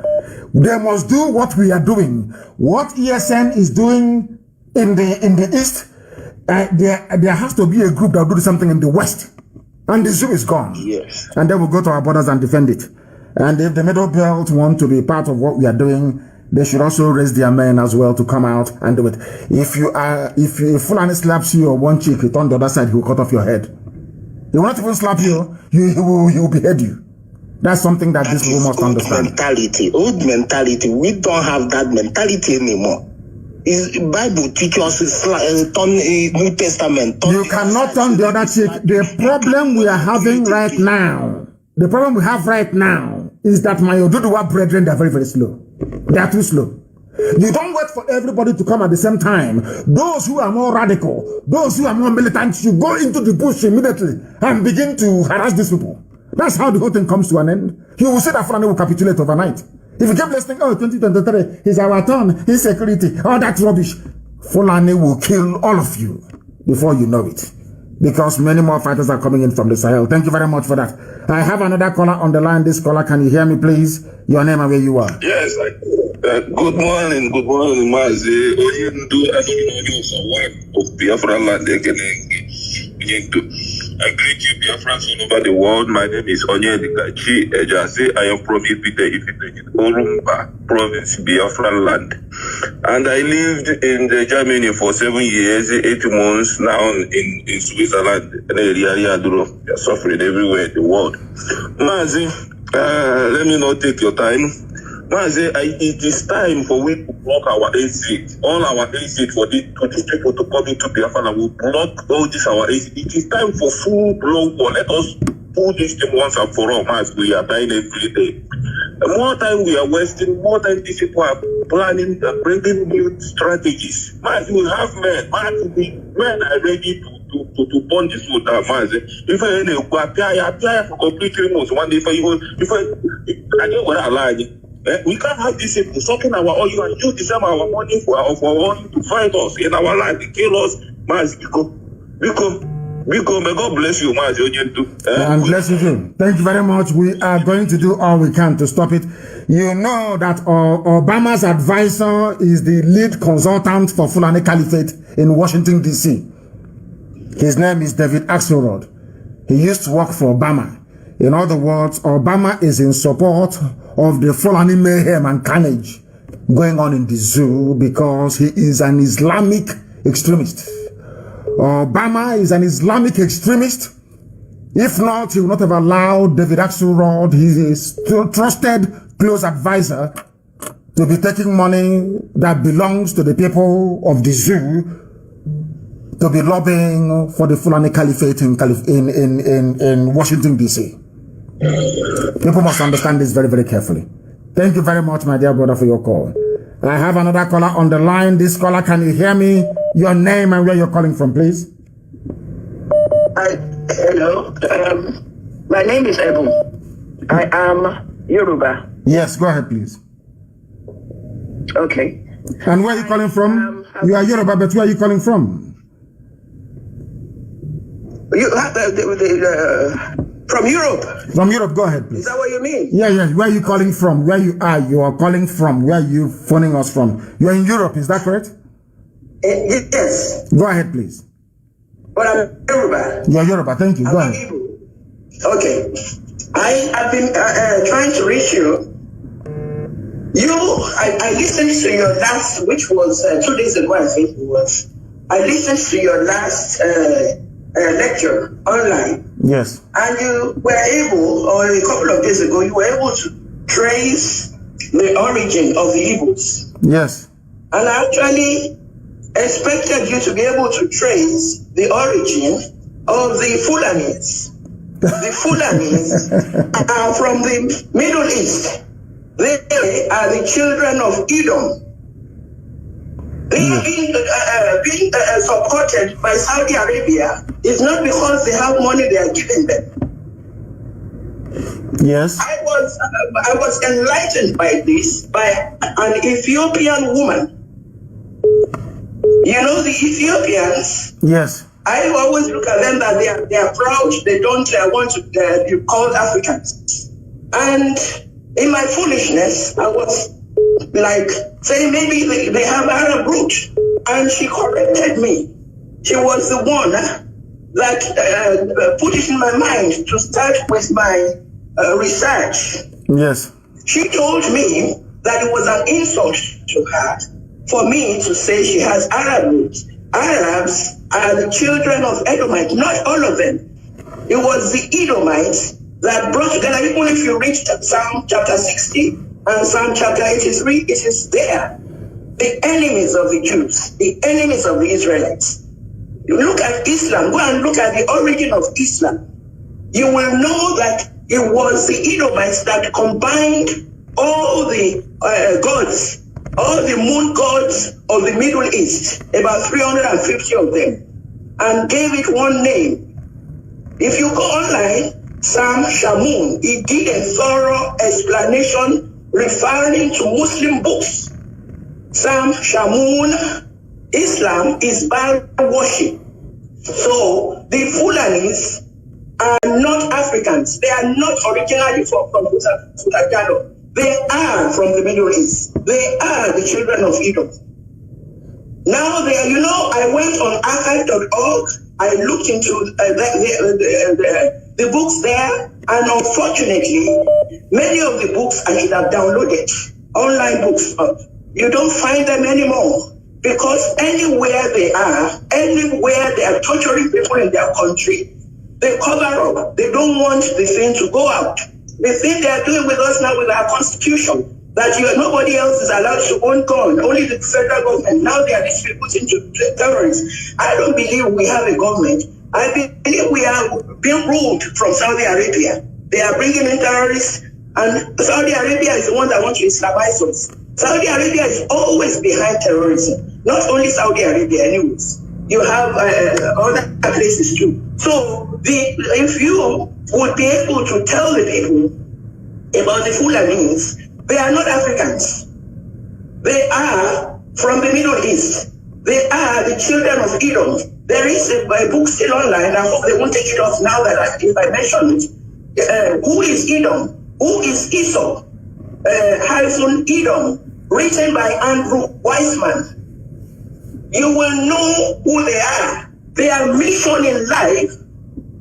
They must do what we are doing. What ESN is doing in the East, there has to be a group that will do something in the West. And the zoo is gone. Yes. And then we'll go to our borders and defend it. And if the Middle Belt want to be part of what we are doing, they should also raise their men as well to come out and do it. If Fulani slaps you on one cheek, you turn the other side, he will cut off your head. He will not even slap you, he will behead you. That's something that this people must understand. Old mentality. We don't have that mentality anymore. Bible teaches us New Testament. You cannot turn the other cheek. The problem we are having right now, is that my Oduduwa brethren, they are very, very slow. They are too slow. You don't wait for everybody to come at the same time. Those who are more radical, those who are more militant, you go into the bush immediately and begin to harass these people. That's how the whole thing comes to an end. You will see that Fulani will capitulate overnight. If you keep listening, 2023 is our turn, insecurity, all that rubbish, Fulani will kill all of you before you know it. Because many more fighters are coming in from the Sahel. Thank you very much for that. I have another caller on the line. This caller, can you hear me, please? Your name and where you are. Yes. Good morning, Mazi. Of Biafra land, I greet you, Biafrans all over the world. My name is Nnamdi Ejase. I am from Ifite, Orumba province, Biafra land. And I lived in Germany for 7 years, 8 months now in Switzerland. They are suffering everywhere in the world. Mazi, let me not take your time. Mazi, it is time for we to block our exit, all our exit for these people to come into Biafra. We block all this our exit. It is time for full-blown war. Let us pull this thing once and for all, Mazi. We are dying every day. The more time we are wasting, more time these people are planning and bringing new strategies. Mazi, we have men. Mazi, men are ready to burn this wood down, Mazi. If I apply for complete 3 months, one day if I get what I like. We can't have these people sucking our oil and use the same our money for oil to fight us in our land, to kill us. Because may God bless you, and bless you too. Thank you very much. We are going to do all we can to stop it. You know that Obama's advisor is the lead consultant for Fulani Caliphate in Washington, D.C. His name is David Axelrod. He used to work for Obama. In other words, Obama is in support of the Fulani mayhem and carnage going on in the zoo because he is an Islamic extremist. Obama is an Islamic extremist. If not, he would not have allowed David Axelrod, his trusted close advisor, to be taking money that belongs to the people of the zoo to be lobbying for the Fulani Caliphate in Washington, D.C. People must understand this very, very carefully. Thank you very much, my dear brother, for your call. I have another caller on the line. This caller, can you hear me? Your name and where you're calling from, please. Hello. My name is Ebu. I am Yoruba. Yes, go ahead, please. Okay. And where are you calling from? You are Yoruba, but where are you calling from? You have from Europe. From Europe, go ahead, please. Is that what you mean? Yeah. Where are you calling from? Where you are? You are calling from. Where are you phoning us from? You are in Europe, is that correct? Yes. Go ahead, please. But I'm Yoruba. You are Yoruba. Thank you. Go ahead. Okay. I have been trying to reach you. I listened to your last, which was 2 days ago, I think it was. I listened to your last lecture online. Yes. And you were able, or a couple of days ago, you were able to trace the origin of the Igbos. Yes. And I actually expected you to be able to trace the origin of the Fulanis. The Fulanis are from the Middle East. They are the children of Edom. They have been supported by Saudi Arabia. It's not because they have money they are giving them. Yes. I was enlightened by this by an Ethiopian woman. You know the Ethiopians? Yes. I always look at them that they are proud. They don't want to be called Africans. And in my foolishness, I was like saying maybe they have Arab root. And she corrected me. She was the one that put it in my mind to start with my research. Yes. She told me that it was an insult to her for me to say she has Arab roots. Arabs are the children of Edomites, not all of them. It was the Edomites that brought together, even if you read Psalm chapter 60 and Psalm chapter 83, it is there. The enemies of the Jews, the enemies of the Israelites. You look at Islam, go and look at the origin of Islam. You will know that it was the Edomites that combined all the gods, all the moon gods of the Middle East, about 350 of them, and gave it one name. If you go online, Sam Shamoun, he did a thorough explanation referring to Muslim books. Sam Shamoun, Islam is Baal worship. So the Fulanis are not Africans. They are not originally from Futajalo. They are from the Middle East. They are the children of Edom. Now, I went on archive.org. I looked into the books there, and unfortunately, many of the books I should have downloaded, online books, you don't find them anymore. Because anywhere they are torturing people in their country, they cover up. They don't want the thing to go out. The thing they are doing with us now with our constitution, that nobody else is allowed to own gun, only the federal government. Now they are distributing to terrorists. I don't believe we have a government. I believe we are being ruled from Saudi Arabia. They are bringing in terrorists, and Saudi Arabia is the one that wants to Islamize us. Saudi Arabia is always behind terrorism. Not only Saudi Arabia, anyways. You have other places too. So if you would be able to tell the people about the Fulanis, they are not Africans. They are from the Middle East. They are the children of Edom. There is a book still online. I hope they won't take it off now that if I mention it. Who is Edom? Who is Esau? Edom, written by Andrew Weissman. You will know who they are. Their mission in life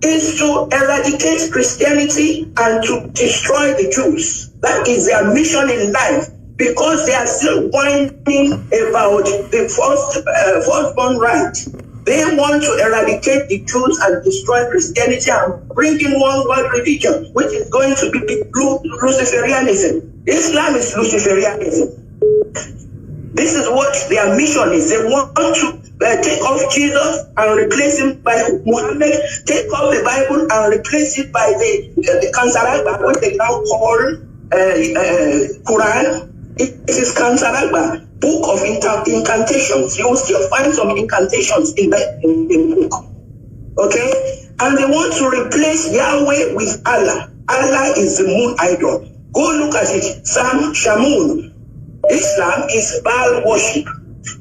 is to eradicate Christianity and to destroy the Jews. That is their mission in life, because they are still whining about the firstborn right. They want to eradicate the Jews and destroy Christianity and bring in one world religion, which is going to be Luciferianism. Islam is Luciferianism. This is what their mission is. They want to take off Jesus and replace him by Muhammad, take off the Bible and replace it by the Kanzaragba, which they now call Quran. It is Kanzaragba, book of incantations. You will find some incantations in the book. Okay? And they want to replace Yahweh with Allah. Allah is the moon idol. Go look at it. Sam Shamoun. Islam is Baal worship.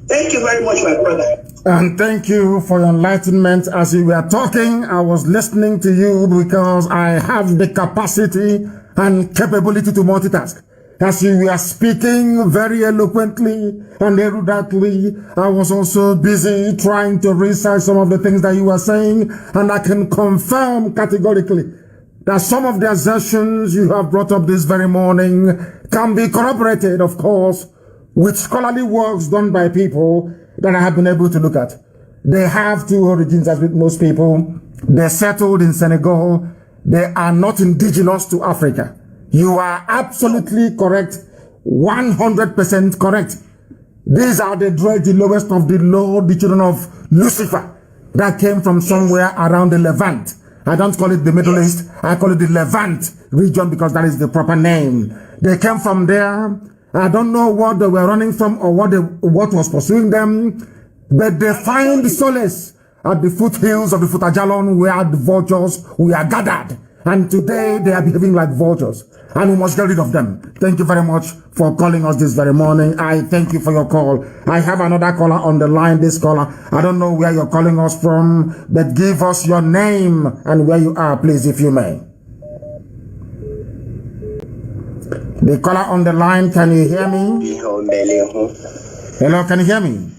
Thank you very much, my brother. And thank you for your enlightenment. As you were talking, I was listening to you because I have the capacity and capability to multitask. As you were speaking very eloquently and eruditely, I was also busy trying to research some of the things that you were saying, and I can confirm categorically that some of the assertions you have brought up this very morning can be corroborated, of course, with scholarly works done by people that I have been able to look at. They have two origins, as with most people. They settled in Senegal. They are not indigenous to Africa. You are absolutely correct, 100% correct. These are the lowest of the low, the children of Lucifer, that came from somewhere around the Levant. I don't call it the Middle East, I call it the Levant region because that is the proper name. They came from there. I don't know what they were running from or what was pursuing them, but they find solace at the foothills of the Futajalon where the vultures were gathered. And today they are behaving like vultures. And we must get rid of them. Thank you very much for calling us this very morning. I thank you for your call. I have another caller on the line. This caller, I don't know where you're calling us from, but give us your name and where you are, please, if you may. The caller on the line, can you hear me? Hello, can you hear me?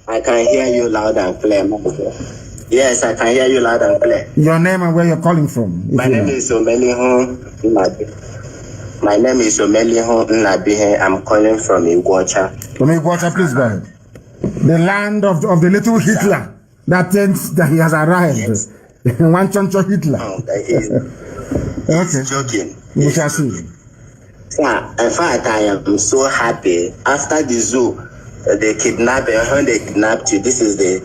I can hear you loud and clear. Yes, I can hear you loud and clear. Your name and where you're calling from? My name is Omeliho Nnamdi. My name is Omeliho Nnamdi. I'm calling from Iguacha. From Iguacha, please go ahead. The land of the little Hitler that thinks that he has arrived. Yes. One choncho Hitler. Oh, he's joking. We shall see. Sir, in fact, I am so happy. After the zoo, when they kidnapped you, this is the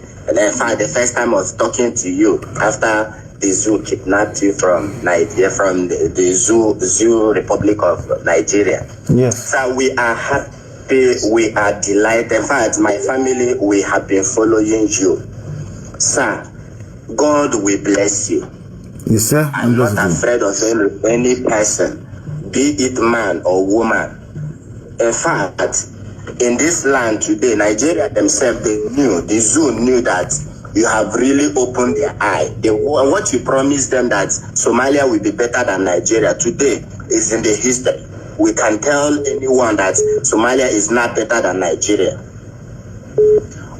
first time I was talking to you after the zoo kidnapped you from Nigeria, from the zoo Republic of Nigeria. Yes. So we are happy, we are delighted. In fact, my family, we have been following you. Sir, God will bless you. Yes, sir. I'm not afraid of any person, be it man or woman. In fact, in this land today, Nigeria themselves, the zoo knew that you have really opened their eye. What you promised them that Somalia will be better than Nigeria today is in the history. We can tell anyone that Somalia is not better than Nigeria.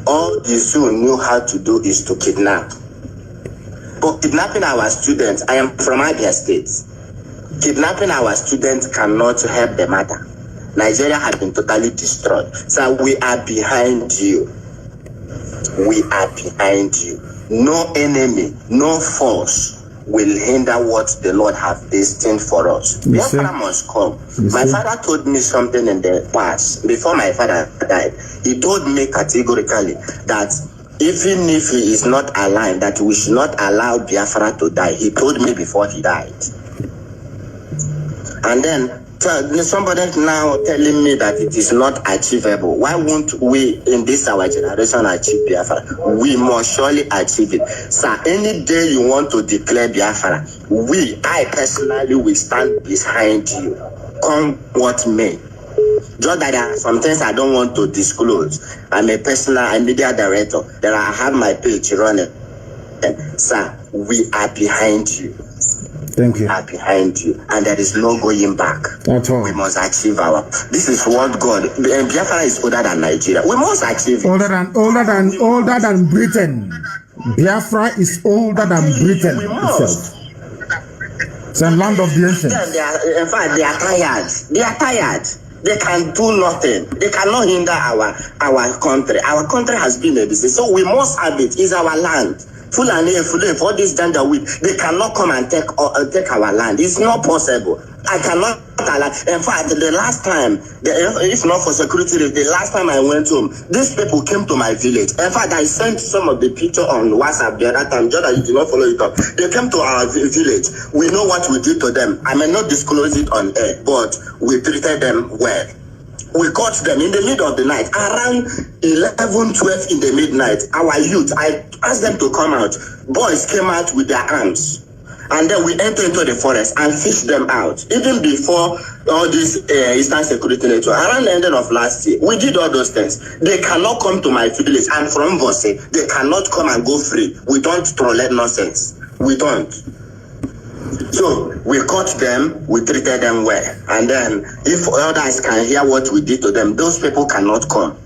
All the zoo knew how to do is to kidnap. But kidnapping our students, I am from Abia State. Kidnapping our students cannot help the matter. Nigeria has been totally destroyed. So we are behind you. We are behind you. No enemy, no force will hinder what the Lord has destined for us. Biafra must come. My father told me something in the past. Before my father died, he told me categorically that even if he is not aligned, that we should not allow Biafra to die. He told me before he died. And then somebody now telling me that it is not achievable. Why won't we in this our generation achieve Biafra? We must surely achieve it. Sir, any day you want to declare Biafra, I personally will stand behind you. Come what may. Just that there are some things I don't want to disclose. I'm a media director. I have my page running. Sir, we are behind you. Thank you. Are behind you, and there is no going back. At all. We must achieve our. This is what God. Biafra is older than Nigeria. We must achieve it. Older than Britain. Biafra is older than Britain itself. It's a land of the ancients. In fact, they are tired. They are tired. They can do nothing. They cannot hinder our country. Our country has been a disease, so we must have it. It's our land. Fulani, all these Janjaweed, they cannot come and take our land. It's not possible. I cannot allow. In fact, the last time, if not for security, the last time I went home, these people came to my village. In fact, I sent some of the picture on WhatsApp the other time, just that you did not follow it up. They came to our village. We know what we did to them. I may not disclose it on air, but we treated them well. We caught them in the middle of the night, around 11, 12 in the midnight. Our youth, I asked them to come out. Boys came out with their arms. And then we enter into the forest and fish them out. Even before all this Eastern Security Network, around the end of last year, we did all those things. They cannot come to my village. I'm from Vose. They cannot come and go free. We don't tolerate nonsense. We don't. So we caught them, we treated them well. And then if others can hear what we did to them, those people cannot come.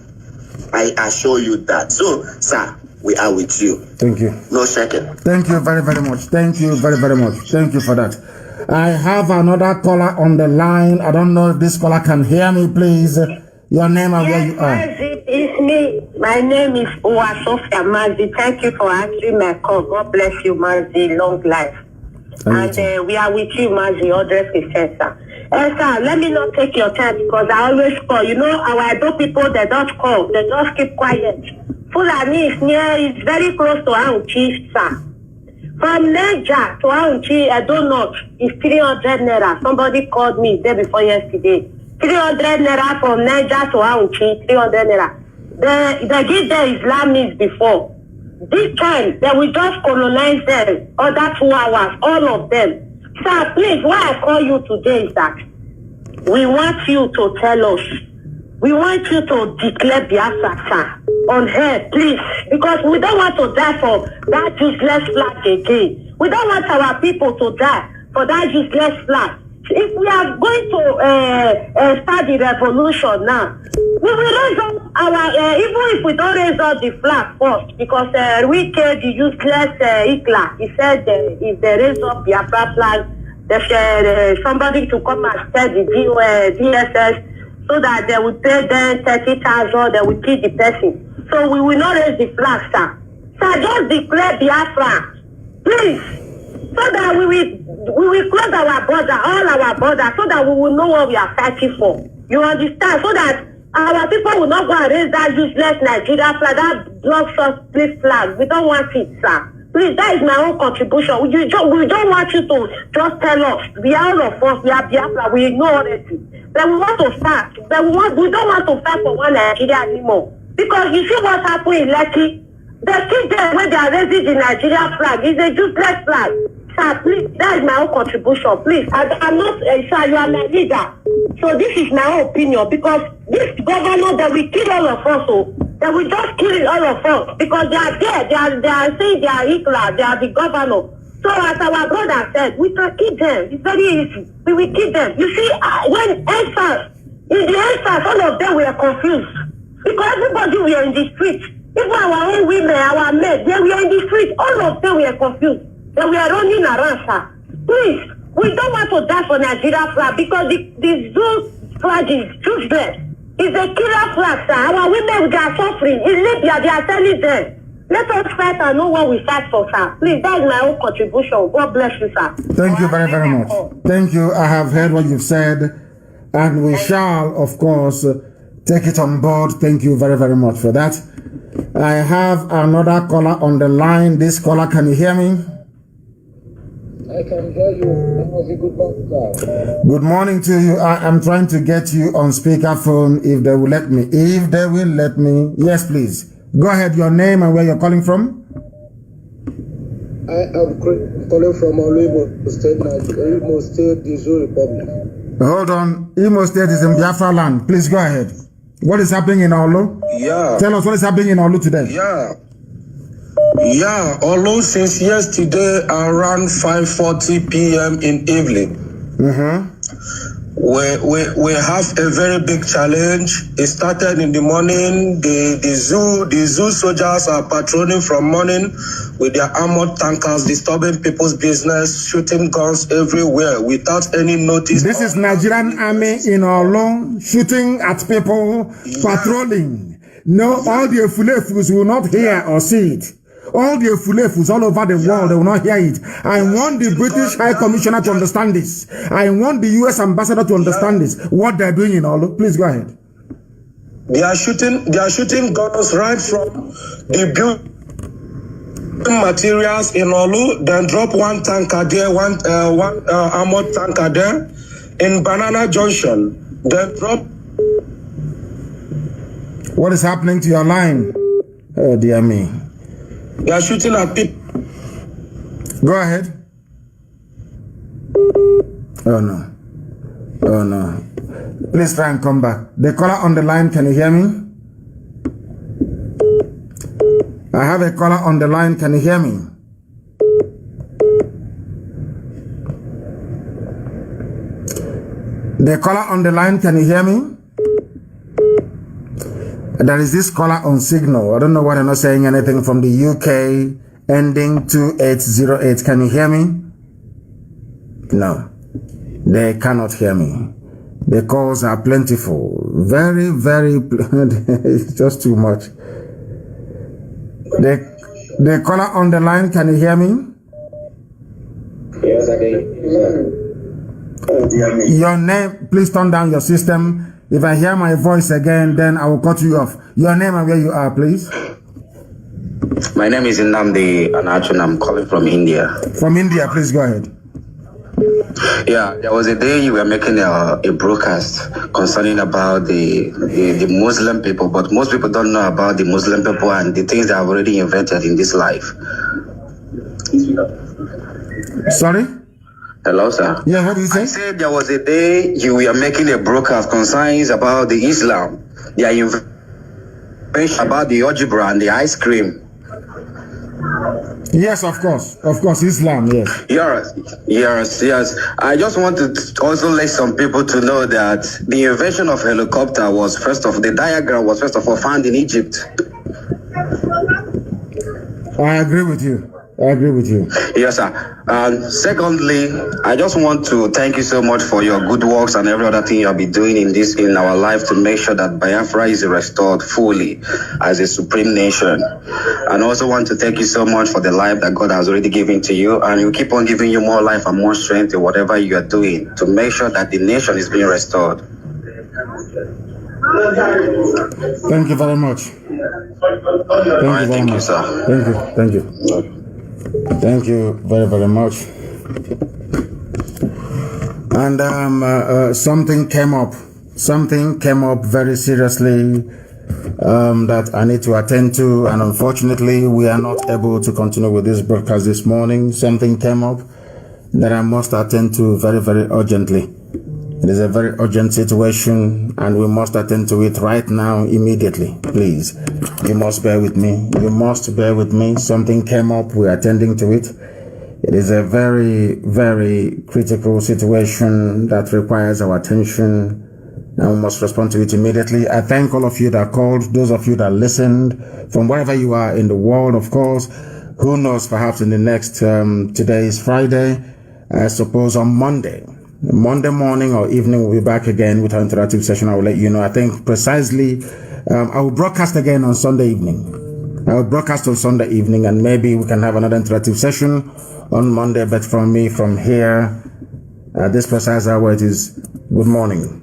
I assure you that. So, sir, we are with you. Thank you. No shaking. Thank you very, very much. Thank you very, very much. Thank you for that. I have another caller on the line. I don't know if this caller can hear me, please. Your name and where you are. Mazi, it's me. My name is Sofia Mazi. Thank you for answering my call. God bless you, Mazi. Long life. And we are with you, Mazi, 100%, sir. Sir, let me not take your time because I always call. You know, our Edo people, they don't call. They just keep quiet. Fulani is near, it's very close to Aunchi, sir. From Niger to Aunchi, I don't know, it's 300 naira. Somebody called me day before yesterday. 300 naira from Niger to Aunchi, 300 naira. They give the Islamists before. This time, they will just colonize them, other 2 hours, all of them. Sir, please, why I call you today is that we want you to tell us. We want you to declare Biafra, sir, on her, please. Because we don't want to die for that useless flag again. We don't want our people to die for that useless flag. If we are going to start the revolution now, we will raise up our, even if we don't raise up the flag first, because we killed the useless Hitler. He said if they raise up the Biafra flag, there's somebody to come and tell the DSS so that they will pay them 30,000, they will kill the person. So we will not raise the flag, sir. Sir, just declare Biafra, please, so that we will close our border, all our borders, so that we will know what we are fighting for. You understand? So that our people will not go and raise that useless Nigeria flag, that blood-source flag. We don't want it, sir. Please, that is my own contribution. We don't want you to just tell us. We are all of us. We are Biafra. We know already. But we want to start. But we don't want to fight for one Nigeria anymore. Because you see what happened in Lekki? They keep them when they are raising the Nigeria flag. It's a useless flag. Sir, please, that is my own contribution. Please, I'm not, sir, you are my leader. So this is my own opinion. Because this governor, they will kill all of us. So they will just kill all of us. Because they are there. They are saying they are Hitler. They are the governor. So as our brother said, we can kill them. It's very easy. We will kill them. You see, when answers, in the answers, all of them were confused. Because everybody were in the street. Even our own women, our men, they were in the street. All of them were confused. They were running around, sir. Please, we don't want to die for Nigeria flag because the zoo flag is useless. It's a killer flag, sir. Our women, they are suffering. In Libya, they are telling them. Let us fight and know what we fight for, sir. Please, that is my own contribution. God bless you, sir. Thank you very, very much. Thank you. I have heard what you've said, and we shall, of course, take it on board. Thank you very, very much for that. I have another caller on the line. This caller, can you hear me? I can hear you. Good morning, sir. Good morning to you. I am trying to get you on speakerphone if they will let me. If they will let me. Yes, please. Go ahead, your name and where you're calling from. I am calling from Imo State, Imo State, the Zoo Republic. Hold on. Imo State is in Biafra land. Please go ahead. What is happening in Olu? Yeah. Tell us what is happening in Olu today. Yeah, Olu since yesterday around 5:40 p.m. in evening. We have a very big challenge. It started in the morning. The zoo soldiers are patrolling from morning with their armored tankers, disturbing people's business, shooting guns everywhere without any notice. This is Nigerian army in Olu shooting at people, patrolling. No, all the Fulefus will not hear or see it. All the Fulefus all over the world, they will not hear it. I want the British High Commissioner to understand this. I want the US Ambassador to understand this. What they're doing in Olu. Please go ahead. They are shooting guns right from the building materials in Olu, then drop one tanker there, one armored tanker there in Banana Junction. Then drop. What is happening to your line? Oh dear me. They are shooting at people. Go ahead. Oh no. Oh no. Please try and come back. The caller on the line, can you hear me? I have a caller on the line, can you hear me? The caller on the line, can you hear me? There is this caller on signal. I don't know why they're not saying anything from the UK, ending 2808. Can you hear me? No, they cannot hear me. The calls are plentiful. Very, very, it's just too much. The caller on the line, can you hear me? Yes, I can. Your name, please turn down your system. If I hear my voice again, then I will cut you off. Your name and where you are, please. My name is Nnamdi, and actually I'm calling from India. From India, please go ahead. Yeah, there was a day you were making a broadcast concerning about the Muslim people, but most people don't know about the Muslim people and the things they have already invented in this life. Sorry? Hello, sir. Yeah, what did you say? I said there was a day you were making a broadcast concerning about the Islam, their invention about the algebra and the ice cream. Yes, of course, Islam, yes. Yes. I just want to also let some people to know that the invention of helicopter the diagram was first of all found in Egypt. I agree with you. Yes, sir. And secondly, I just want to thank you so much for your good works and every other thing you'll be doing in our life to make sure that Biafra is restored fully as a supreme nation. And also want to thank you so much for the life that God has already given to you, and you keep on giving you more life and more strength in whatever you are doing to make sure that the nation is being restored. Thank you very much. Thank you, sir. Thank you. Thank you very, very much. And something came up very seriously that I need to attend to, and unfortunately we are not able to continue with this broadcast this morning. Something came up that I must attend to very, very urgently. It is a very urgent situation and we must attend to it right now, immediately. Please, you must bear with me. Something came up, we're attending to it. It is a very, very critical situation that requires our attention and we must respond to it immediately. I thank all of you that called, those of you that listened from wherever you are in the world, of course. Who knows, perhaps in the next, today is Friday, I suppose on Monday morning or evening, we'll be back again with our interactive session. I will let you know. I think precisely, I will broadcast again on Sunday evening. And maybe we can have another interactive session on Monday. But from me, from here, at this precise hour, it is good morning.